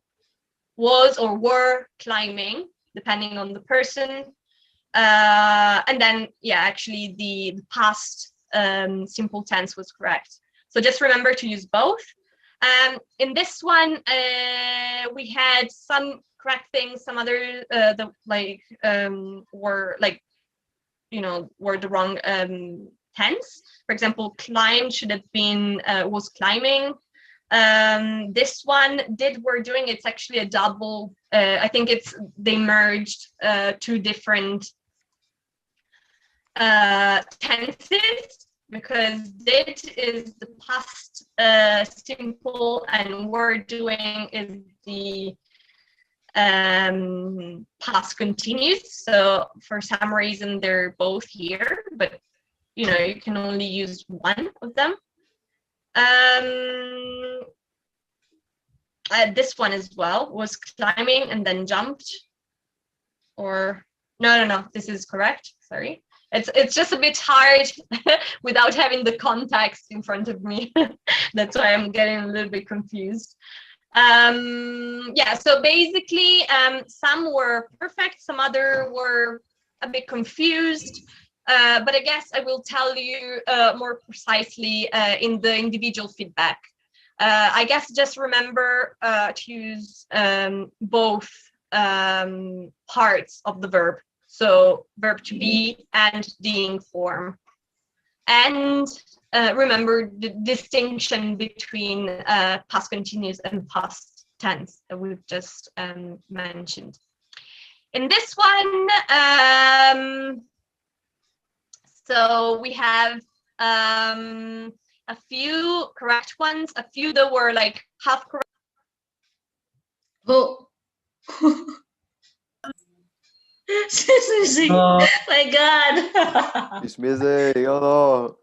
was or were climbing, depending on the person. And then, yeah, actually the past simple tense was correct. So just remember to use both. In this one, we had some correct things, some other were like, you know, were the wrong tense. For example, climb should have been was climbing. This one did were doing, it's actually a double. I think they merged two different tenses, because did is the past simple and were doing is the past continuous. So for some reason they're both here, but you know, you can only use one of them. This one as well was climbing and then jumped, or no, this is correct, sorry. It's just a bit hard without having the context in front of me. That's why I'm getting a little bit confused. Yeah, so basically some were perfect, some other were a bit confused, but I guess I will tell you more precisely in the individual feedback. I guess just remember to use both parts of the verb, so verb to be and the ing form, and remember the distinction between past continuous and past tense that we've just mentioned. In this one, so we have a few correct ones, a few that were like half correct. Oh. She's missing. My God. It's missing. Oh no.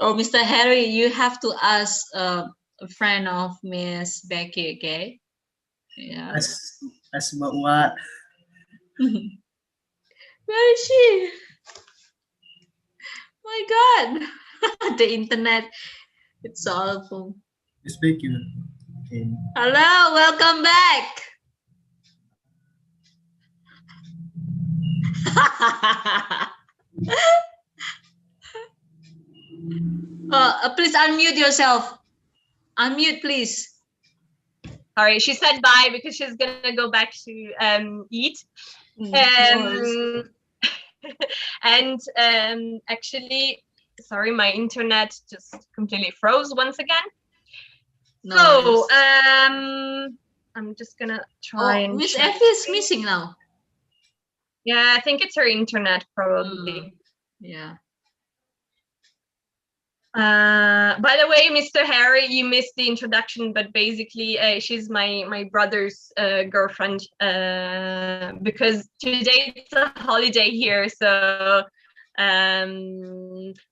Oh, Mr. Harry, you have to ask a friend of Miss Becky, okay? Yeah. As Mbak Wa. Where is she? My God. The internet. It's so awful. Miss Becky. Okay. Hello, welcome back. Please unmute yourself. Unmute, please. Sorry, she said bye because she's gonna go back to eat. And actually, sorry, my internet just completely froze once again. No So worries. I'm just gonna try and Miss check. Effie is missing now. Yeah, I think it's her internet probably. Yeah. By the way, Mr. Harry, you missed the introduction, but basically she's my brother's girlfriend because today it's a holiday here, so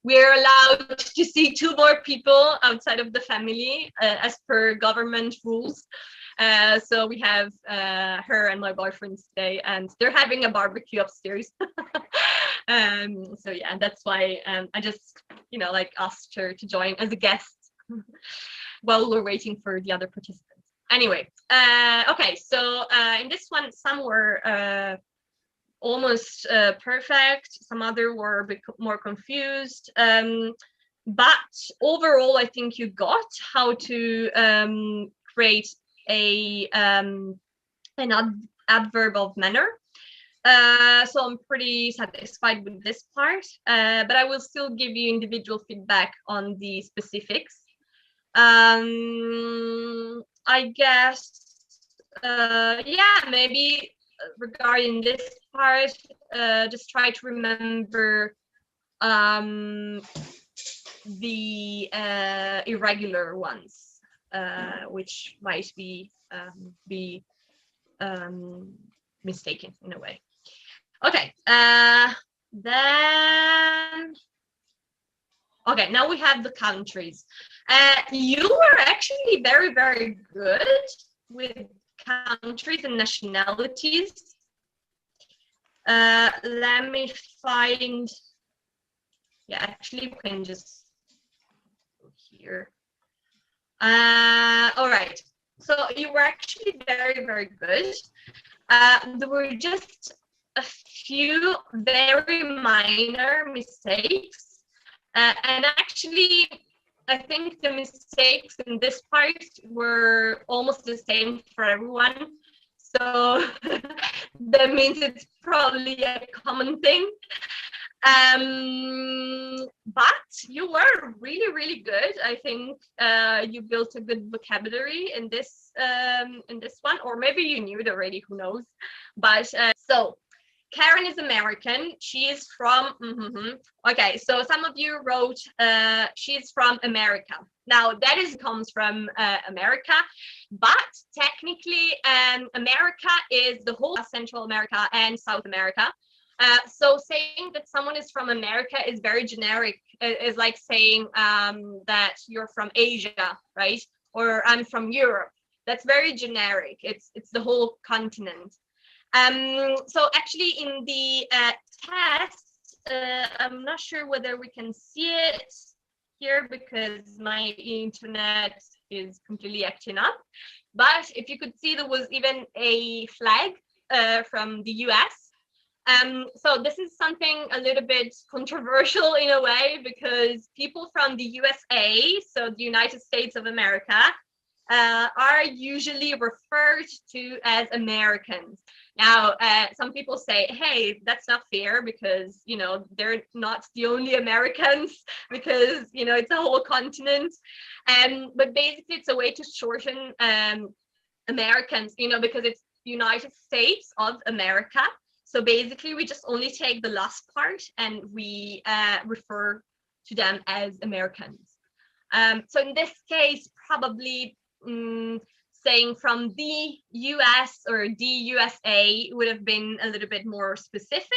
we're allowed to see 2 more people outside of the family as per government rules. So we have her and my boyfriend today, and they're having a barbecue upstairs. So yeah, that's why I just like asked her to join as a guest while we're waiting for the other participants. Anyway, okay, so in this one, some were almost perfect, some other were a bit more confused, but overall I think you got how to create an adverb of manner. So I'm pretty satisfied with this part, but I will still give you individual feedback on the specifics. I guess, yeah, maybe regarding this part, just try to remember the irregular ones, which might be mistaken in a way. Okay, then okay, now we have the countries. You were actually very, very good with countries and nationalities. Let me find, yeah, actually we can just go here. All right, so you were actually very, very good. There were just a few very minor mistakes. And actually, I think the mistakes in this part were almost the same for everyone. So that means it's probably a common thing. But you were really, really good. I think you built a good vocabulary in this one, or maybe you knew it already, who knows. But so Karen is American. She is from, okay, so some of you wrote she's from America. Now that comes from America, but technically America is the whole Central America and South America. So saying that someone is from America is very generic. It's like saying that you're from Asia, right? Or I'm from Europe. That's very generic. It's the whole continent. So actually in the test, I'm not sure whether we can see it here because my internet is completely acting up. But if you could see, there was even a flag from the US. So this is something a little bit controversial in a way because people from the USA, so the United States of America, are usually referred to as Americans. Now, some people say, hey, that's not fair because, they're not the only Americans because, it's a whole continent. But basically, it's a way to shorten Americans, because it's United States of America. So basically, we just only take the last part and we refer to them as Americans. So in this case, probably saying from the US or the USA would have been a little bit more specific.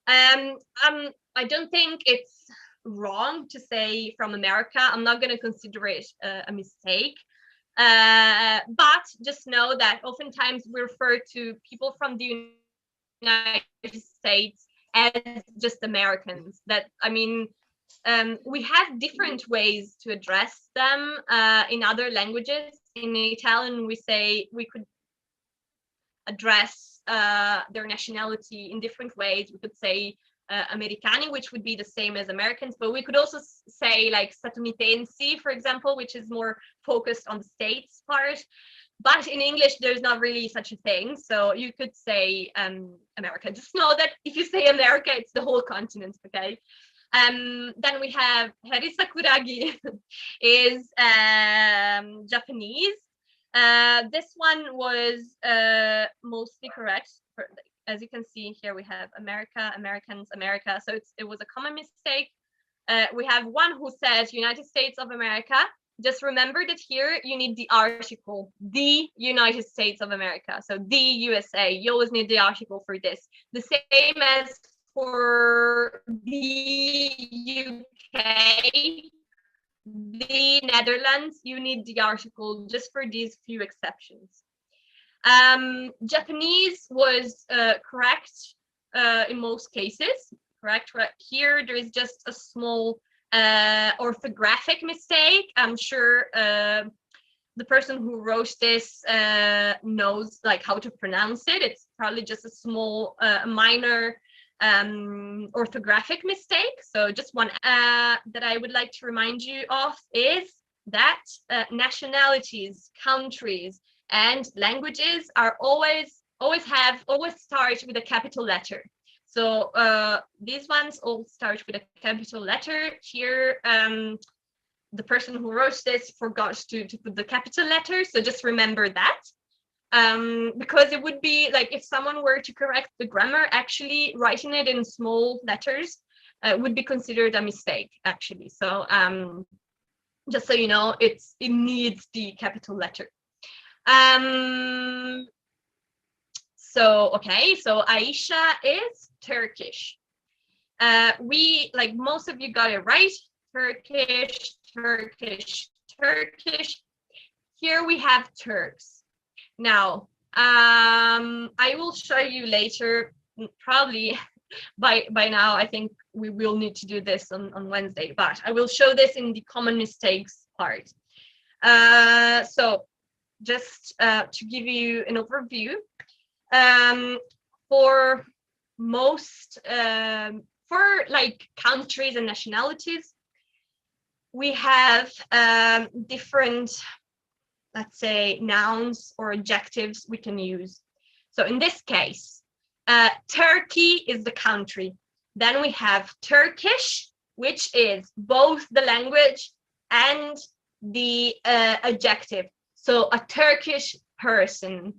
I don't think it's wrong to say from America. I'm not going to consider it a mistake. But just know that oftentimes we refer to people from the United States as just Americans. That, I mean, we have different ways to address them in other languages. In Italian, we could address their nationality in different ways. We could say Americani, which would be the same as Americans, but we could also say like statunitensi, for example, which is more focused on the States part. But in English, there's not really such a thing. So you could say America. Just know that if you say America, it's the whole continent, okay? Then we have Heri Sakuragi is Japanese. This one was mostly correct. As you can see here, we have America, Americans, America. So it was a common mistake. We have one who says United States of America. Just remember that here you need the article, the United States of America. So the USA, you always need the article for this. The same as for the UK, the Netherlands, you need the article just for these few exceptions. Japanese was correct in most cases, correct? Here there is just a small orthographic mistake. I'm sure the person who wrote this knows like how to pronounce it. It's probably just a small minor orthographic mistake. So just one that I would like to remind you of is that nationalities, countries, and languages are always start with a capital letter. So these ones all start with a capital letter. Here, the person who wrote this forgot to put the capital letter. So just remember that. Because it would be like if someone were to correct the grammar, actually writing it in small letters would be considered a mistake, actually. So just so you know, it needs the capital letter. So Aisha is Turkish. We, like most of you got it right. Turkish. Here we have Turks. Now, I will show you later, probably by now, I think we will need to do this on Wednesday, but I will show this in the common mistakes part. So just to give you an overview, for most, for like countries and nationalities, we have different, let's say, nouns or adjectives we can use. So in this case, Turkey is the country. Then we have Turkish, which is both the language and the adjective. So a Turkish person.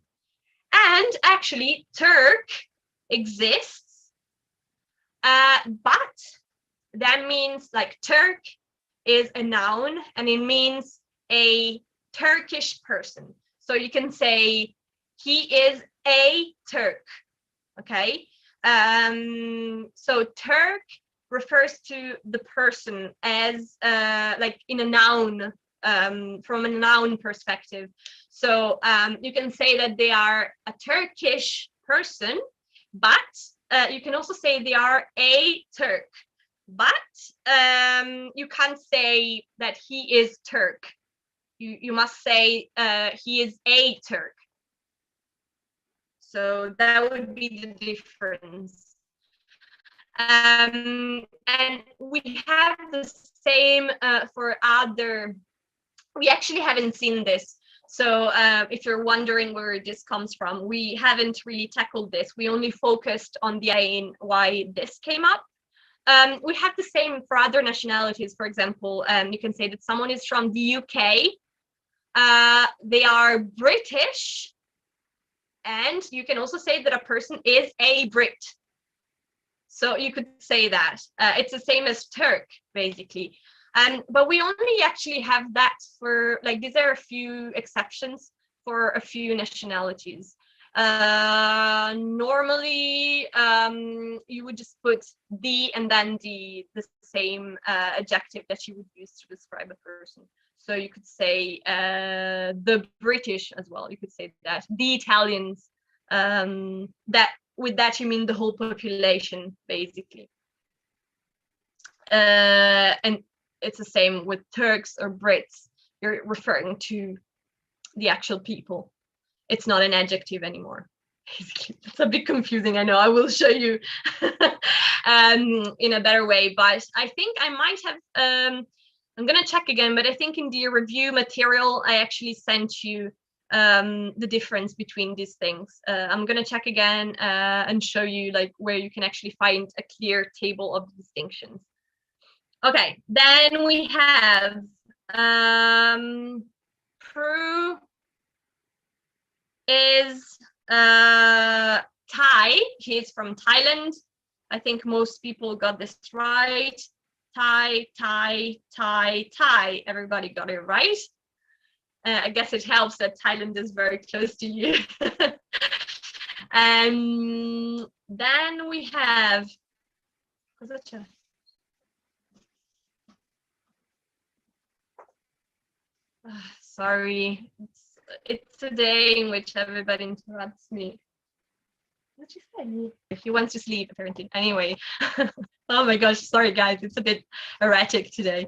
And actually, Turk exists, but that means like Turk is a noun and it means a Turkish person. So you can say he is a Turk, okay? So Turk refers to the person as like in a noun, from a noun perspective. So you can say that they are a Turkish person, but you can also say they are a Turk, but you can't say that he is Turk. You must say he is a Turk. So that would be the difference. And we have the same for other, we actually haven't seen this. So if you're wondering where this comes from, we haven't really tackled this. We only focused on the why this came up. We have the same for other nationalities. For example, you can say that someone is from the UK. They are British. And you can also say that a person is a Brit. So you could say that. It's the same as Turk, basically. But we only actually have that for like, these are a few exceptions for a few nationalities. Normally, you would just put the and then the same adjective that you would use to describe a person. So you could say the British as well. You could say that the Italians. That with that you mean the whole population, basically. And it's the same with Turks or Brits. You're referring to the actual people. It's not an adjective anymore. It's a bit confusing, I know. I will show you in a better way, but I think I might have, I'm gonna check again, but I think in the review material, I actually sent you the difference between these things. I'm gonna check again and show you like where you can actually find a clear table of distinctions. Okay, then we have Prue is Thai. He's from Thailand. I think most people got this right. Thai. Everybody got it right. I guess it helps that Thailand is very close to you. And then we have, sorry, it's a day in which everybody interrupts me. What'd you say? He wants to sleep, apparently. Anyway. Oh my gosh, sorry guys, it's a bit erratic today.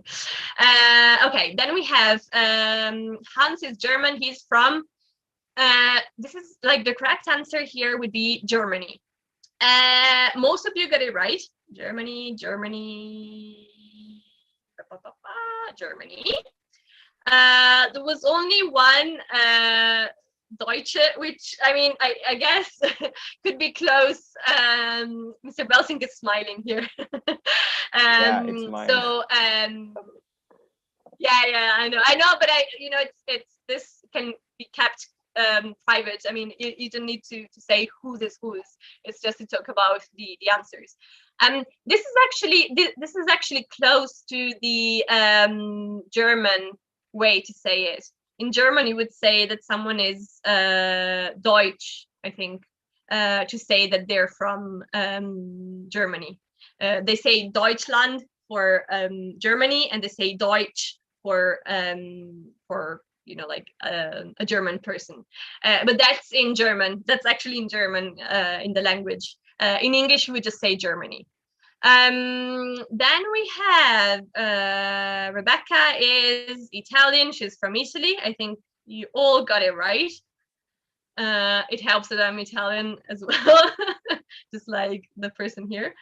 Okay, then we have Hans is German. He's from, this is like the correct answer here would be Germany. Most of you got it right. Germany. There was only one Deutsche, which I mean, I guess could be close. Mr. Belsink is smiling here. Yeah, it's mine. So yeah, I know, but it's this can be kept private. I mean, you don't need to say who this is. It's just to talk about the answers. This is actually close to the German way to say it. In German, you would say that someone is Deutsch, I think, to say that they're from Germany. They say Deutschland for Germany, and they say Deutsch for like a German person. But that's in German. That's actually in German in the language. In English, we would just say Germany. Then we have Rebecca is Italian. She's from Italy. I think you all got it right. It helps that I'm Italian as well, just like the person here.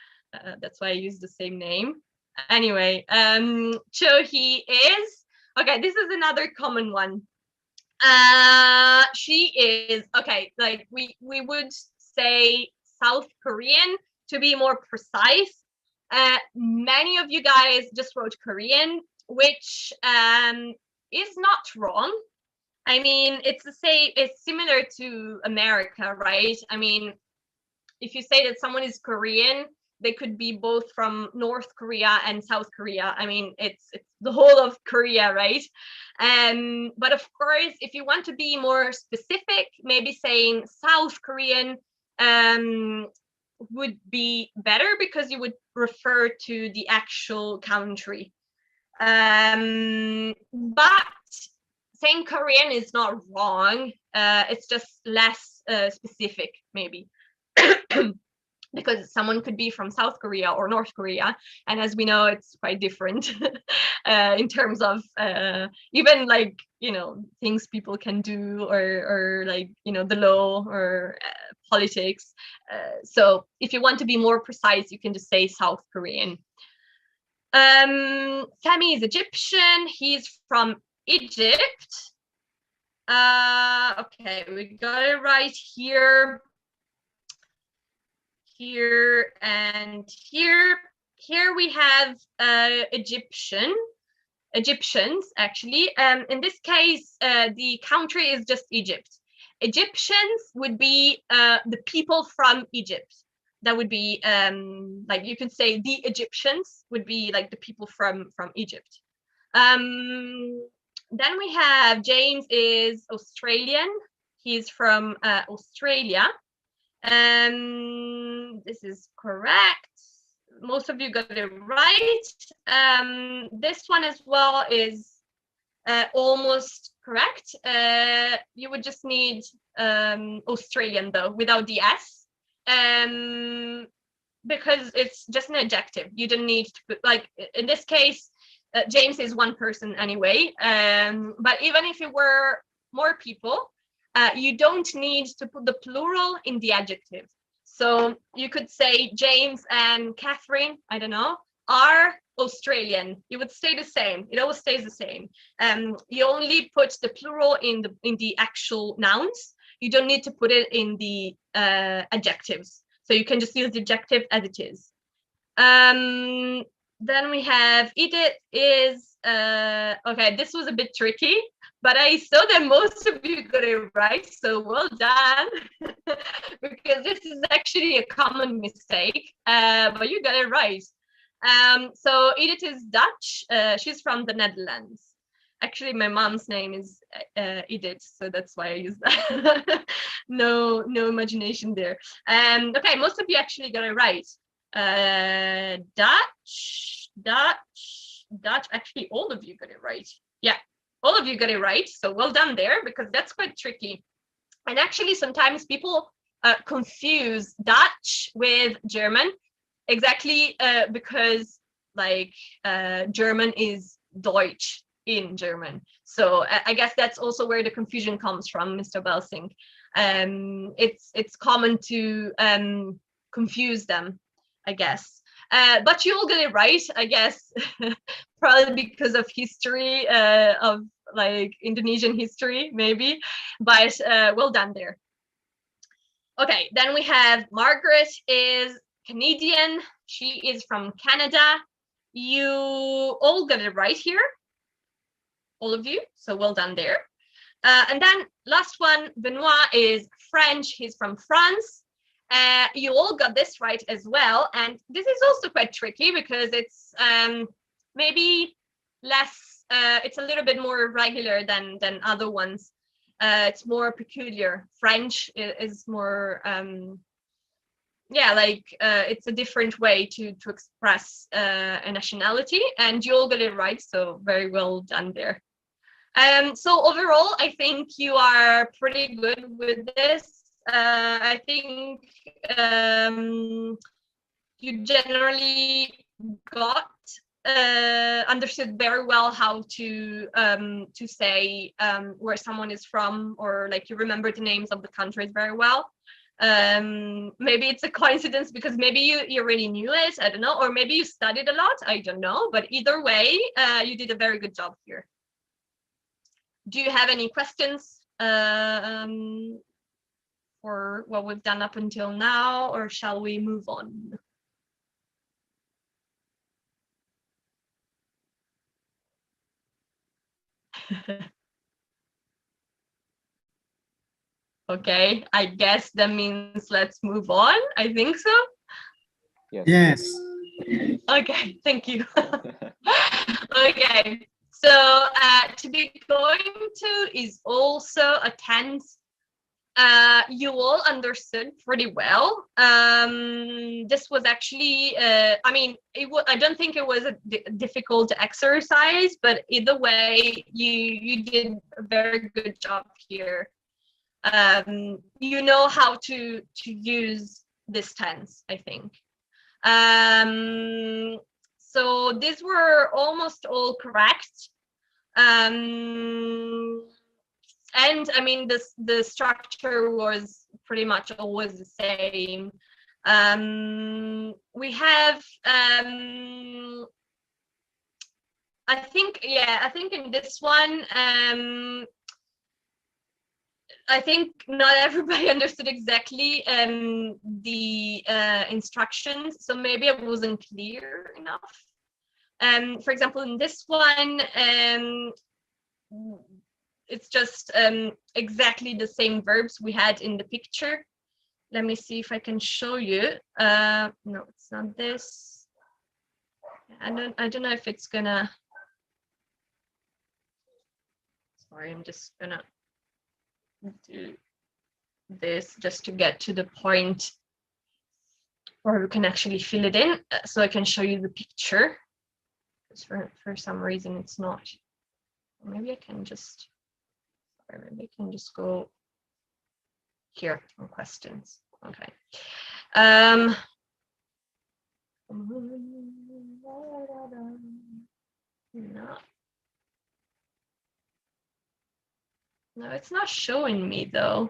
That's why I use the same name. Anyway, Chohi is, okay, this is another common one. She is, okay, like we would say South Korean to be more precise. Many of you guys just wrote Korean, which is not wrong. I mean, it's similar to America, right? I mean, if you say that someone is Korean, they could be both from North Korea and South Korea. I mean, it's the whole of Korea, right? But of course, if you want to be more specific, maybe saying South Korean would be better because you would refer to the actual country. But saying Korean is not wrong. It's just less specific, maybe. Because someone could be from South Korea or North Korea, and as we know, it's quite different in terms of even like things people can do or like the law or politics. So if you want to be more precise, you can just say South Korean. Femi is Egyptian. He's from Egypt. Okay, we got it right here. Here and here. Here we have Egyptians actually. In this case, the country is just Egypt. Egyptians would be the people from Egypt. That would be like you can say the Egyptians would be like the people from Egypt. Then we have James is Australian. He's from Australia. This is correct. Most of you got it right. This one as well is almost correct. You would just need Australian though, without the S, because it's just an adjective. You don't need to put, like in this case, James is one person anyway. But even if it were more people, you don't need to put the plural in the adjective. So you could say James and Catherine, I don't know, are Australian. It would stay the same. It always stays the same. You only put the plural in the actual nouns. You don't need to put it in the adjectives. So you can just use the adjective as it is. Then we have Edith is, okay, this was a bit tricky, but I saw that most of you got it right, so well done. Because this is actually a common mistake, but you got it right. So Edith is Dutch. She's from the Netherlands. Actually, my mom's name is Edith, so that's why I use that. No imagination there. Okay, most of you actually got it right. Dutch. Actually, all of you got it right. Yeah, all of you got it right. So well done there, because that's quite tricky. And actually, sometimes people confuse Dutch with German, exactly because like German is Deutsch in German. So I guess that's also where the confusion comes from, Mr. Belsing. It's common to confuse them, I guess. But you all got it right, I guess, probably because of history, of like Indonesian history, maybe. But well done there. Okay, then we have Margaret is Canadian. She is from Canada. You all got it right here, all of you. So well done there. And then last one, Benoit is French. He's from France. You all got this right as well. And this is also quite tricky because it's maybe less, it's a little bit more regular than other ones. It's more peculiar. French is more, yeah, like it's a different way to express a nationality, and you all got it right. So very well done there. So overall, I think you are pretty good with this. I think you generally got understood very well how to say where someone is from, or like you remember the names of the countries very well. Maybe it's a coincidence because maybe you already knew it, I don't know, or maybe you studied a lot, I don't know, but either way, you did a very good job here. Do you have any questions for what we've done up until now, or shall we move on? Okay, I guess that means let's move on. I think so. Yes. Okay, thank you. Okay, so to be going to is also a tense. You all understood pretty well. This was actually, I mean, I don't think it was a difficult exercise, but either way, you did a very good job here. You know how to use this tense, I think. So these were almost all correct. And I mean, the structure was pretty much always the same. We have, I think in this one, I think not everybody understood exactly the instructions, so maybe it wasn't clear enough. For example, in this one, it's just exactly the same verbs we had in the picture. Let me see if I can show you. No, it's not this. I don't know if it's gonna. Sorry, I'm just gonna do this just to get to the point where we can actually fill it in, so I can show you the picture. Because for some reason it's not. Maybe I can just. Sorry, maybe I can just go here on questions. Okay. No, it's not showing me though.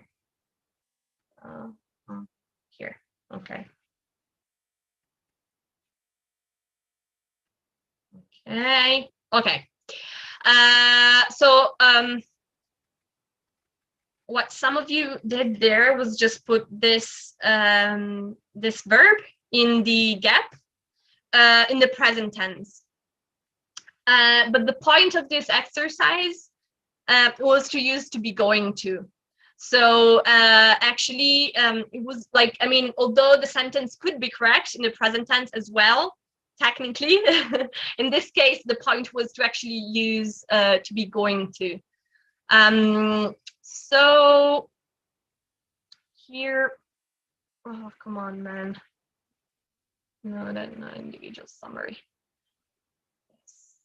Here, okay. Okay. So what some of you did there was just put this this verb in the gap in the present tense. But the point of this exercise was to use to be going to. So actually, it was like, I mean, although the sentence could be correct in the present tense as well, technically, in this case, the point was to actually use to be going to. So here, oh, come on, man. No, that's not individual summary. Yes.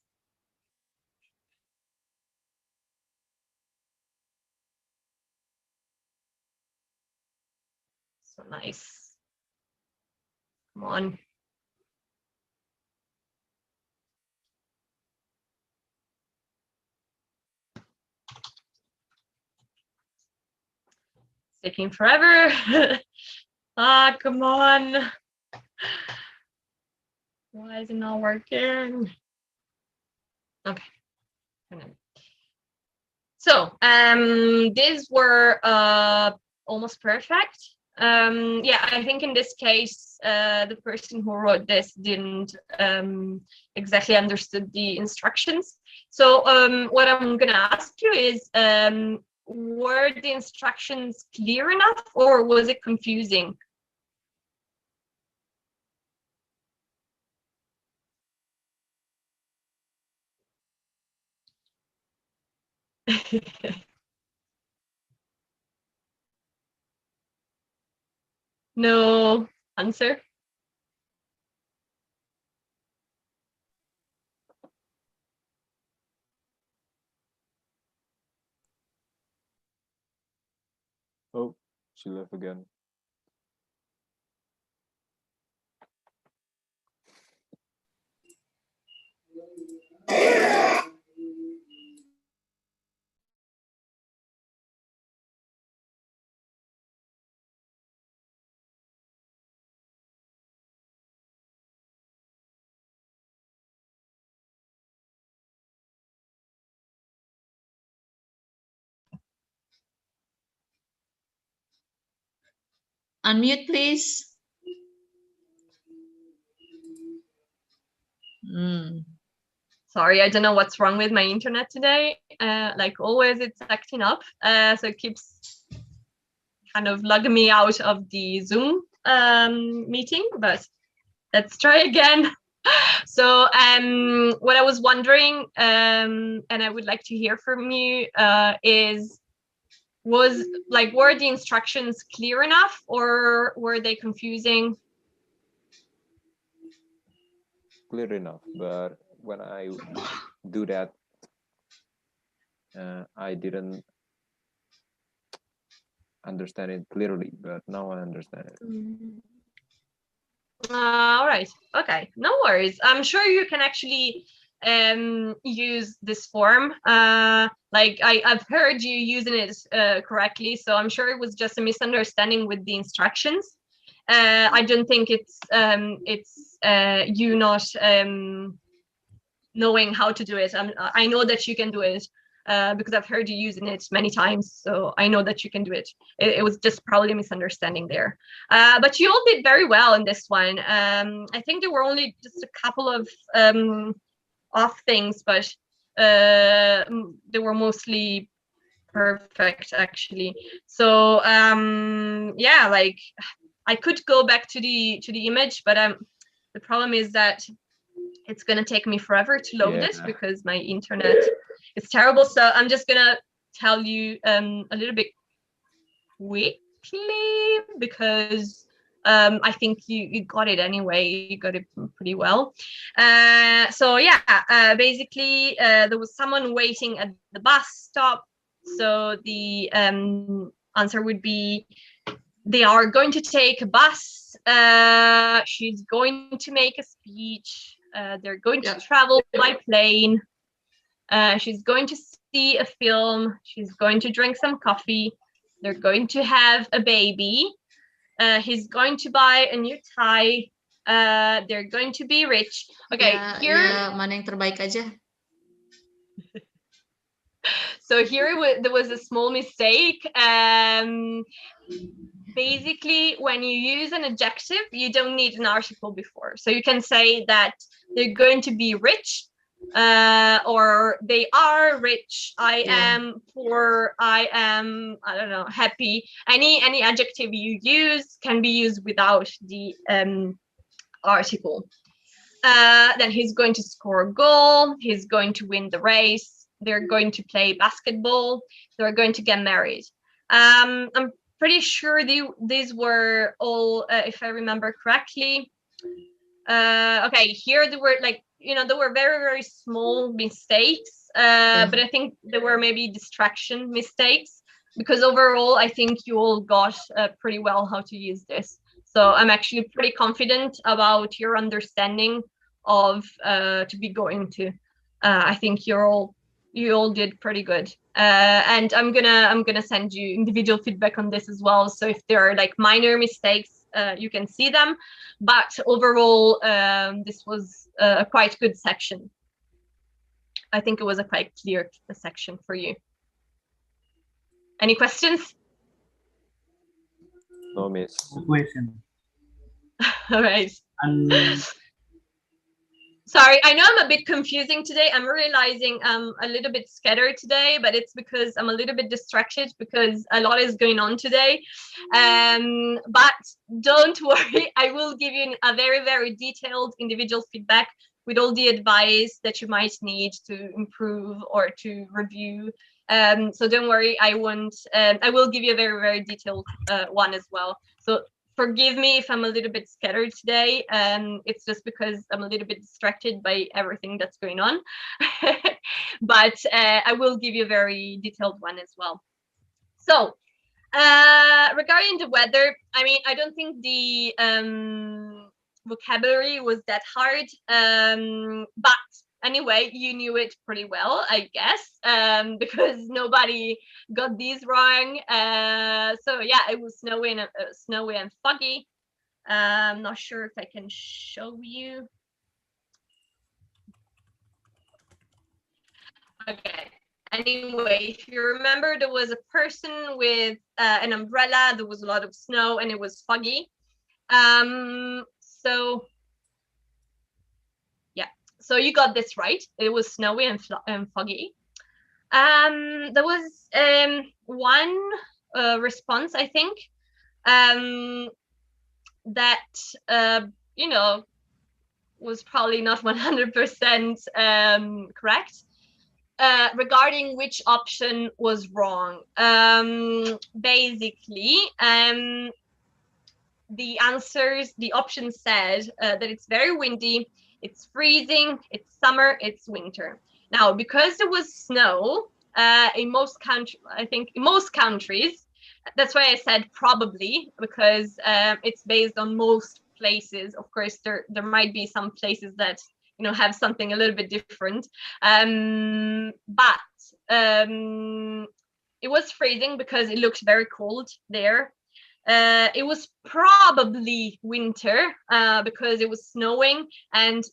So nice. Come on. It's taking forever. Ah, come on. Why is it not working? Okay. So these were almost perfect. Yeah, I think in this case, the person who wrote this didn't exactly understood the instructions. So what I'm gonna ask you is, were the instructions clear enough, or was it confusing? No answer. Oh, she left again. Unmute, please. Sorry, I don't know what's wrong with my internet today. Like always, it's acting up. So it keeps kind of logging me out of the Zoom meeting, but let's try again. So what I was wondering, and I would like to hear from you, is, were the instructions clear enough, or were they confusing? Clear enough, but when I do that, I didn't understand it clearly, but now I understand it. All right. Okay. No worries. I'm sure you can actually use this form. Like I've heard you using it correctly, so I'm sure it was just a misunderstanding with the instructions. I don't think it's you not knowing how to do it. I know that you can do it. Because I've heard you using it many times, so I know that you can do it. It was just probably a misunderstanding there. But you all did very well in this one. I think there were only just a couple of off things, but they were mostly perfect, actually. So yeah, like I could go back to the image, but the problem is that it's gonna take me forever to load it because my internet it's terrible. So I'm just gonna tell you a little bit quickly because I think you got it anyway. You got it pretty well. So yeah, basically there was someone waiting at the bus stop. So the answer would be they are going to take a bus. She's going to make a speech. They're going to travel by plane. She's going to see a film. She's going to drink some coffee. They're going to have a baby. He's going to buy a new tie. They're going to be rich. Okay, here. Mana yang terbaik aja. So here there was a small mistake. Basically, when you use an adjective, you don't need an article before. So you can say that they're going to be rich, or they are rich. I am poor. I am, I don't know, happy. Any adjective you use can be used without the article. Then he's going to score a goal. He's going to win the race. They're going to play basketball. They're going to get married. I'm pretty sure these were all, if I remember correctly. Okay, here they were like, there were very, very small mistakes, but I think there were maybe distraction mistakes because overall, I think you all got pretty well how to use this. So I'm actually pretty confident about your understanding of to be going to. I think you all did pretty good. And I'm gonna send you individual feedback on this as well. So if there are like minor mistakes, you can see them. But overall, this was a quite good section. I think it was a quite clear section for you. Any questions? No, miss. No question. All right. Sorry, I know I'm a bit confusing today. I'm realizing I'm a little bit scattered today, but it's because I'm a little bit distracted because a lot is going on today. But don't worry, I will give you a very, very detailed individual feedback with all the advice that you might need to improve or to review. So don't worry, I will give you a very, very detailed one as well. So forgive me if I'm a little bit scattered today. It's just because I'm a little bit distracted by everything that's going on. But I will give you a very detailed one as well. So regarding the weather, I mean, I don't think the vocabulary was that hard. But anyway, you knew it pretty well, I guess, because nobody got these wrong. So yeah, it was snowy and foggy. I'm not sure if I can show you. Okay. Anyway, if you remember, there was a person with an umbrella. There was a lot of snow and it was foggy. So yeah, so you got this right. It was snowy and foggy. There was one response, I think, that was probably not 100% correct. Regarding which option was wrong. Basically, the option said that it's very windy, it's freezing, it's summer, it's winter. Now, because there was snow in most countries, that's why I said probably, because it's based on most places. Of course, there might be some places that have something a little bit different, but it was freezing because it looked very cold there. It was probably winter because it was snowing, and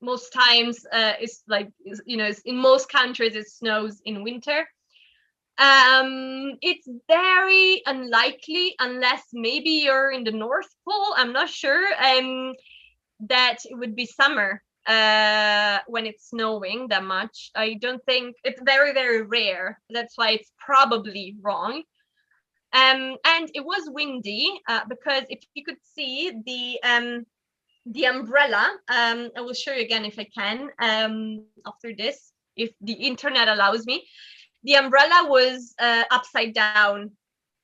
most times it's like in most countries it snows in winter. It's very unlikely, unless maybe you're in the North Pole, I'm not sure, that it would be summer when it's snowing that much. I don't think it's very, very rare. That's why it's probably wrong. And it was windy because if you could see the umbrella, I will show you again if I can after this. if the internet allows me. The umbrella was upside down.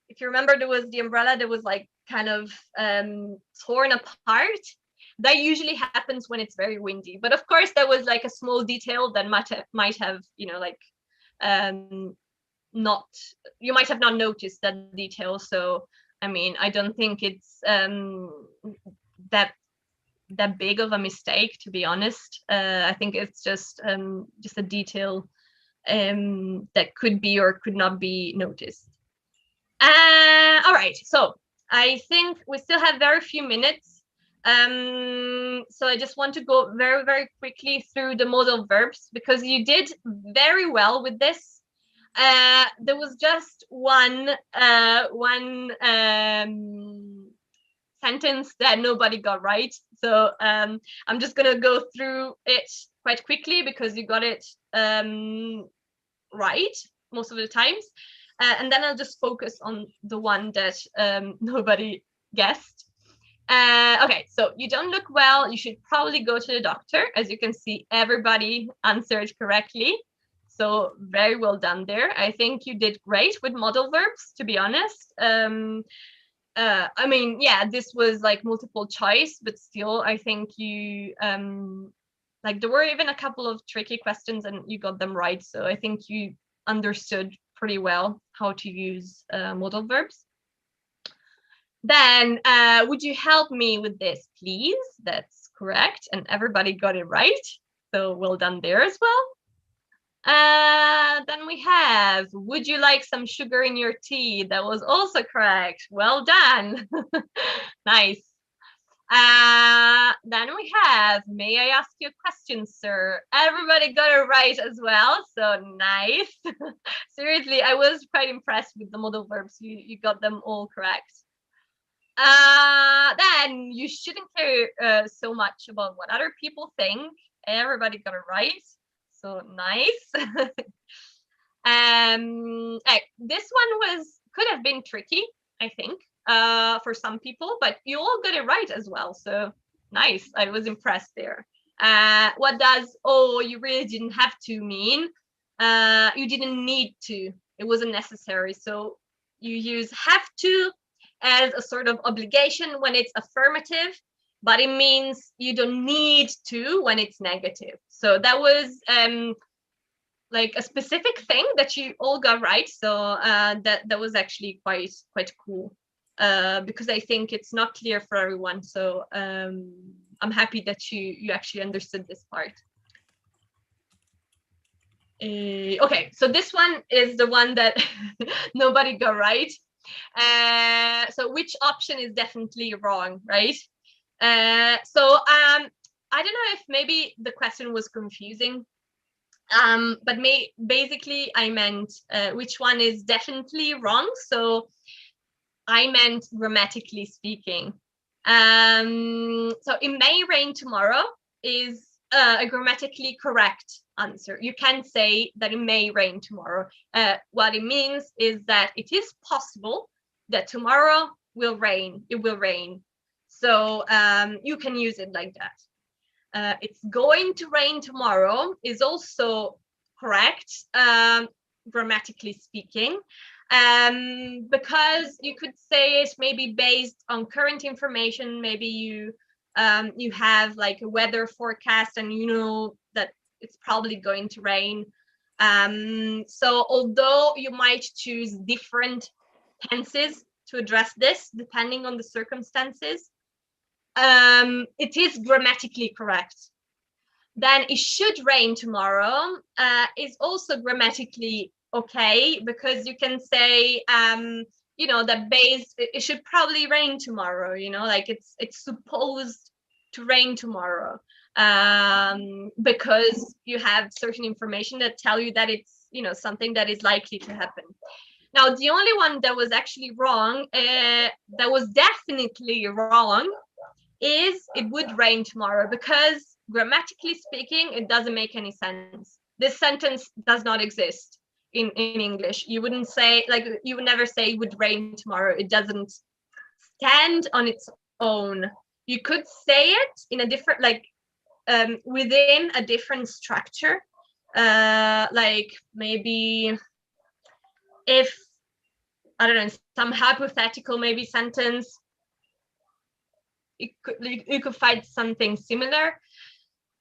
If you remember, there was the umbrella that was like kind of torn apart. That usually happens when it's very windy. But of course, there was like a small detail that might have, you know, like not, you might have not noticed that detail. So I mean, I don't think it's that big of a mistake, to be honest. I think it's just a detail that could be or could not be noticed. All right, so I think we still have very few minutes. So I just want to go very, very quickly through the modal verbs, because you did very well with this. There was just one sentence that nobody got right. So I'm just gonna go through it quite quickly because you got it right most of the times. And then I'll just focus on the one that nobody guessed. Okay, so you don't look well. You should probably go to the doctor. As you can see, everybody answered correctly. So very well done there. I think you did great with modal verbs, to be honest. I mean, yeah, this was like multiple choice, but still, I think you like there were even a couple of tricky questions and you got them right. So I think you understood pretty well how to use modal verbs. Then would you help me with this, please? That's correct. And everybody got it right. So well done there as well. Then we have, would you like some sugar in your tea? That was also correct. Well done. Nice. Then we have, may I ask you a question, sir? Everybody got it right as well. So nice. Seriously, I was quite impressed with the modal verbs. You got them all correct. Then you shouldn't care so much about what other people think. Everybody got it right. So nice. This one could have been tricky, I think, for some people, but you all got it right as well. So nice. I was impressed there. What does "oh, you really didn't have to" mean? You didn't need to. It wasn't necessary. So you use "have to" as a sort of obligation when it's affirmative, but it means you don't need to when it's negative. So that was like a specific thing that you all got right. So that was actually quite cool, because I think it's not clear for everyone. So I'm happy that you actually understood this part. Okay, so this one is the one that nobody got right. So which option is definitely wrong, right? So I don't know if maybe the question was confusing, but basically I meant which one is definitely wrong. So I meant grammatically speaking. So "it may rain tomorrow" is a grammatically correct answer. You can say that it may rain tomorrow. What it means is that it is possible that tomorrow will rain. It will rain. So you can use it like that. It's going to rain tomorrow is also correct, grammatically speaking, because you could say it maybe based on current information. Maybe you have like a weather forecast and you know that it's probably going to rain. So although you might choose different tenses to address this depending on the circumstances, it is grammatically correct. Then "it should rain tomorrow" is also grammatically okay, because you can say you know that it should probably rain tomorrow, you know, like it's supposed to rain tomorrow, because you have certain information that tell you that it's, you know, something that is likely to happen. Now the only one that was actually wrong, that was definitely wrong, is "it would rain tomorrow," because grammatically speaking it doesn't make any sense. This sentence does not exist in English. You wouldn't say, like, you would never say "it would rain tomorrow." It doesn't stand on its own. You could say it in a different, like within a different structure, like maybe if, I don't know, some hypothetical maybe sentence, you could find something similar.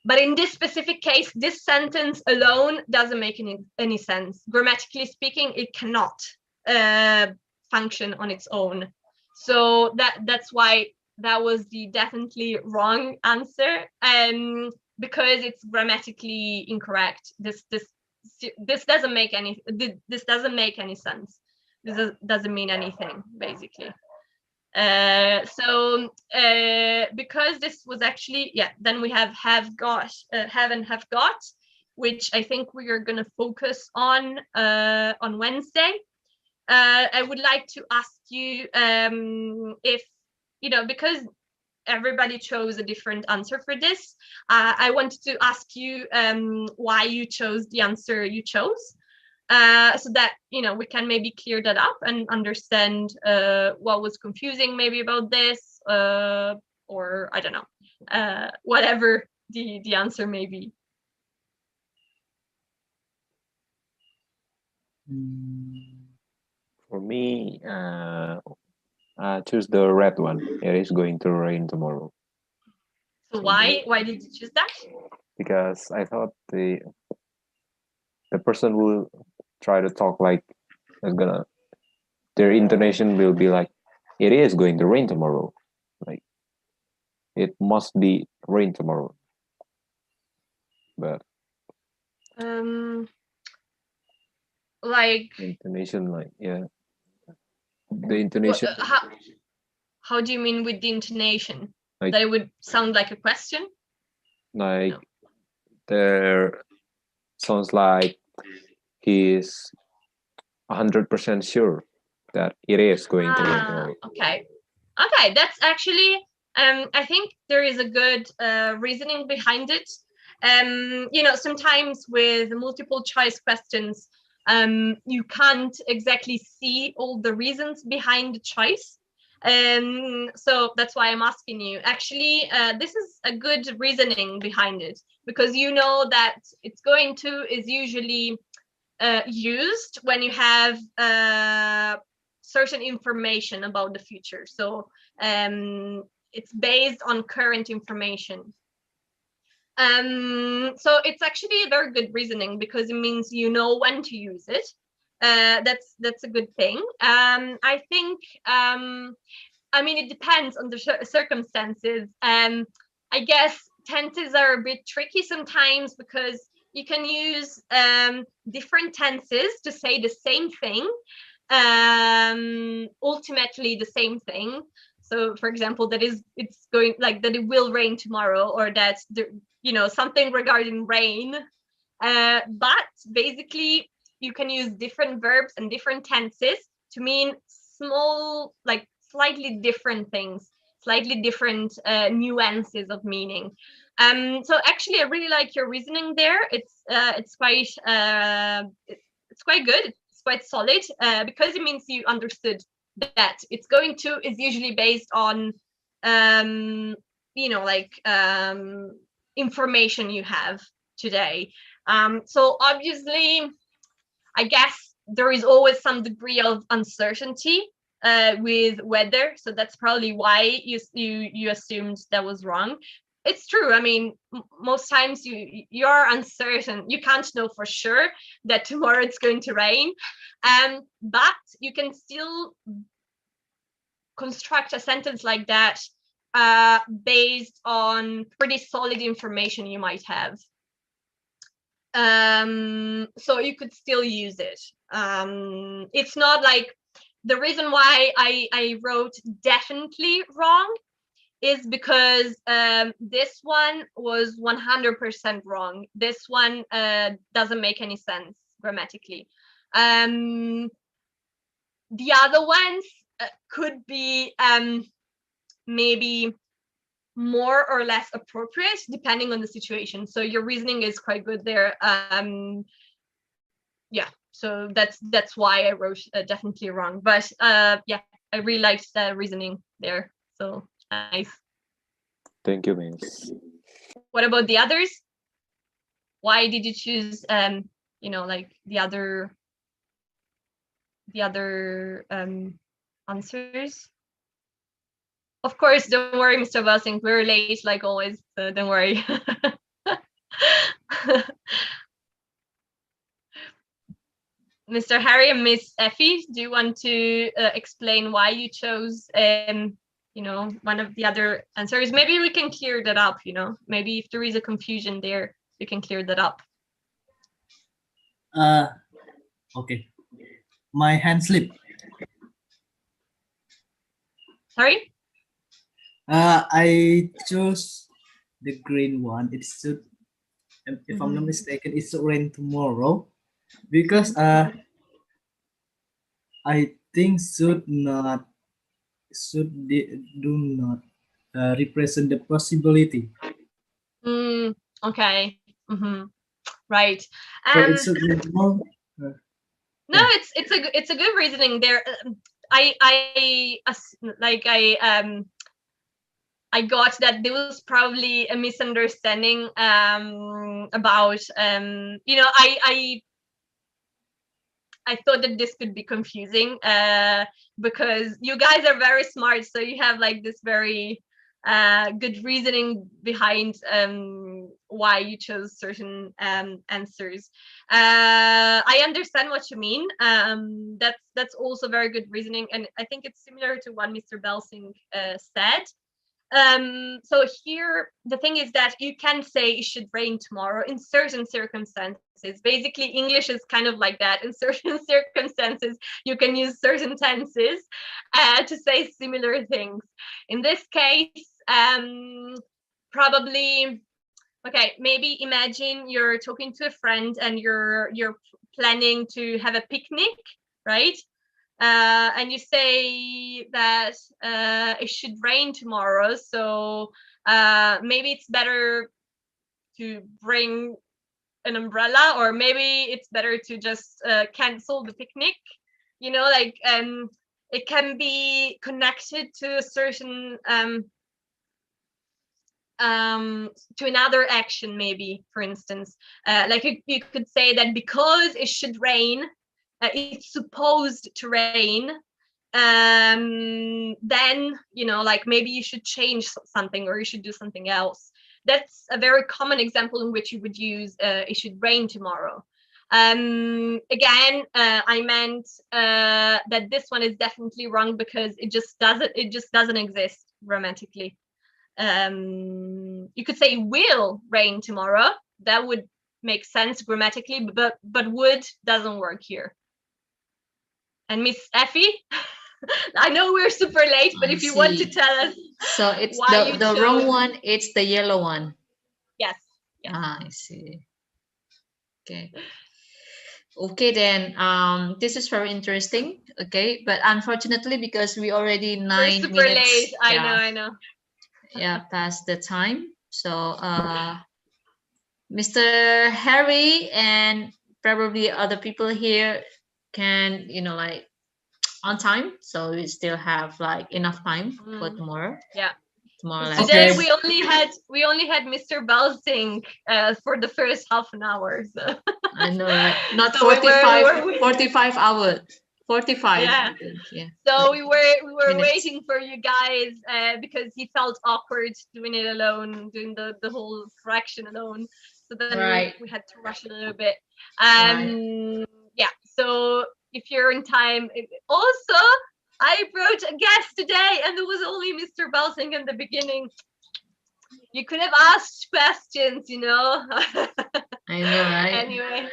But in this specific case, this sentence alone doesn't make any sense. Grammatically speaking, it cannot function on its own. So that's why that was the definitely wrong answer. Because it's grammatically incorrect. This doesn't make any sense. This doesn't mean anything, basically. Because this was actually, then we have got, have and have got, which I think we are going to focus on Wednesday. I would like to ask you if, because everybody chose a different answer for this, I wanted to ask you why you chose the answer you chose. So that we can maybe clear that up and understand what was confusing maybe about this, or I don't know, whatever the answer may be. For me, I choose the red one. It is going to rain tomorrow. So why did you choose that? Because I thought the person will try to talk like their intonation will be like, it is going to rain tomorrow. Like, it must be rain tomorrow. But like intonation, like, yeah, the intonation. How do you mean with the intonation? Like, that it would sound like a question? Like, no. There sounds like he's 100% sure that it is going to rain tomorrow. Okay, that's actually, I think there is a good reasoning behind it. Sometimes with multiple choice questions, you can't exactly see all the reasons behind the choice. So that's why I'm asking you. Actually, this is a good reasoning behind it, because you know that it's going to is usually used when you have certain information about the future. So it's based on current information. So it's actually a very good reasoning, because it means you know when to use it. That's a good thing. I think, it depends on the circumstances. I guess tenses are a bit tricky sometimes, because you can use different tenses to say the same thing, ultimately the same thing. So, for example, that it will rain tomorrow, or that something regarding rain. But basically, you can use different verbs and different tenses to mean small, slightly different things, slightly different nuances of meaning. So actually, I really like your reasoning there. It's quite good. It's quite solid, because it means you understood that it's going to is usually based on information you have today. So obviously, I guess there is always some degree of uncertainty with weather, so that's probably why you assumed that was wrong. It's true. Most times you're uncertain. You can't know for sure that tomorrow it's going to rain, but you can still construct a sentence like that based on pretty solid information you might have. So you could still use it. It's not like, the reason why I wrote definitely wrong is because this one was 100% wrong. This one doesn't make any sense grammatically. The other ones could be maybe more or less appropriate depending on the situation. So your reasoning is quite good there. So that's why I wrote definitely wrong. But I really liked the reasoning there. So nice. Thank you, Miss. What about the others? why did you choose you know, like the other answers? Of course, don't worry, Mr. Belsing, we're late like always, so don't worry. Mr. Harry and Miss Effie, do you want to explain why you chose, you know, one of the other answers? Maybe we can clear that up, you know. Maybe if there is a confusion there, we can clear that up. Okay. My hand slip. Sorry? I chose the green one. It should, if I'm not mistaken, it should rain tomorrow, because I think do not represent the possibility. Okay. Right. So it should rain tomorrow. No, it's a good reasoning there. I got that there was probably a misunderstanding about you know, I thought that this could be confusing because you guys are very smart, so you have like this very good reasoning behind why you chose certain answers. I understand what you mean. That's also very good reasoning, and I think it's similar to what Mr. Belsing said. So here the thing is that you can say it should rain tomorrow in certain circumstances. Basically, English is kind of like that. In certain circumstances, you can use certain tenses to say similar things. In this case, probably, okay, maybe imagine you're talking to a friend and you're planning to have a picnic, right? And you say that it should rain tomorrow, so maybe it's better to bring an umbrella, or maybe it's better to just cancel the picnic. You know, like it can be connected to a certain to another action, maybe, for instance, like you could say that because it should rain, it's supposed to rain, then, you know, like maybe you should change something or you should do something else. That's a very common example in which you would use it should rain tomorrow. Again, I meant that this one is definitely wrong because it just doesn't exist grammatically. You could say will rain tomorrow. That would make sense grammatically, but would doesn't work here. And Miss Effie, I know we're super late, but if you want to tell us, so it's the wrong one. It's the yellow one. Yes. I see. Okay. Okay, then this is very interesting. Okay, but unfortunately, because we already 9 we're super minutes, late. I know. Yeah, past the time. So Mr. Harry and probably other people here can, you know, like on time, so we still have like enough time for tomorrow. Yeah. Tomorrow. Today we only had Mr. Belsing for the first half an hour. So. I know, right? Not so 45 hours. 45. Yeah. Yeah. So we were waiting for you guys because he felt awkward doing it alone, doing the whole fraction alone. So then we had to rush a little bit. Yeah. So if you're in time, also I brought a guest today, and there was only Mr. Belsing in the beginning. You could have asked questions, you know. I know, right? Anyway,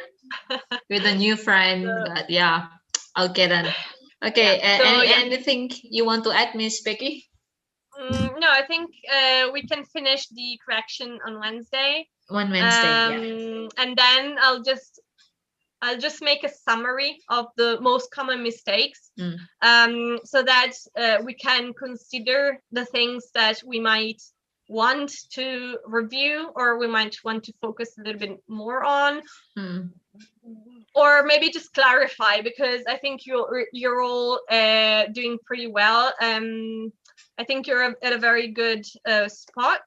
with a new friend, but yeah. Okay then. Okay. Yeah. Anything you want to add, Miss Becky? No, I think we can finish the correction on Wednesday. On Wednesday, yeah. And then I'll just make a summary of the most common mistakes, so that we can consider the things that we might want to review, or we might want to focus a little bit more on, or maybe just clarify, because I think you're all doing pretty well. I think you're at a very good spot.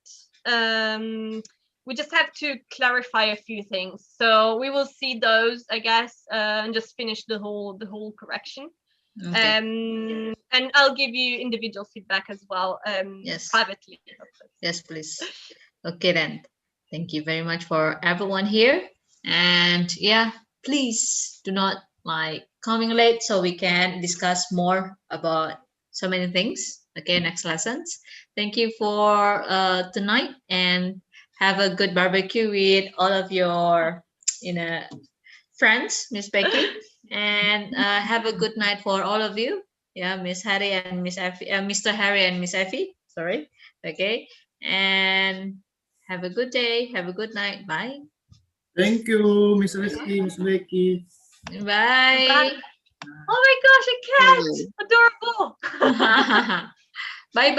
we just have to clarify a few things. So we will see those, I guess, and just finish the whole correction. Okay. And I'll give you individual feedback as well, Yes. privately. Yes, please. Okay, then. Thank you very much for everyone here. And yeah, please do not like coming late so we can discuss more about so many things. Okay, next lessons. Thank you for tonight, and have a good barbecue with all of your friends, Miss Becky, and have a good night for all of you. Yeah, Miss Harry and Miss Effie, Mr. Harry and Miss Effie. Sorry. Okay, and have a good day. Have a good night. Bye. Thank you, Miss Rizky, Miss Becky. Bye. Oh my gosh, a cat! Adorable. Bye bye.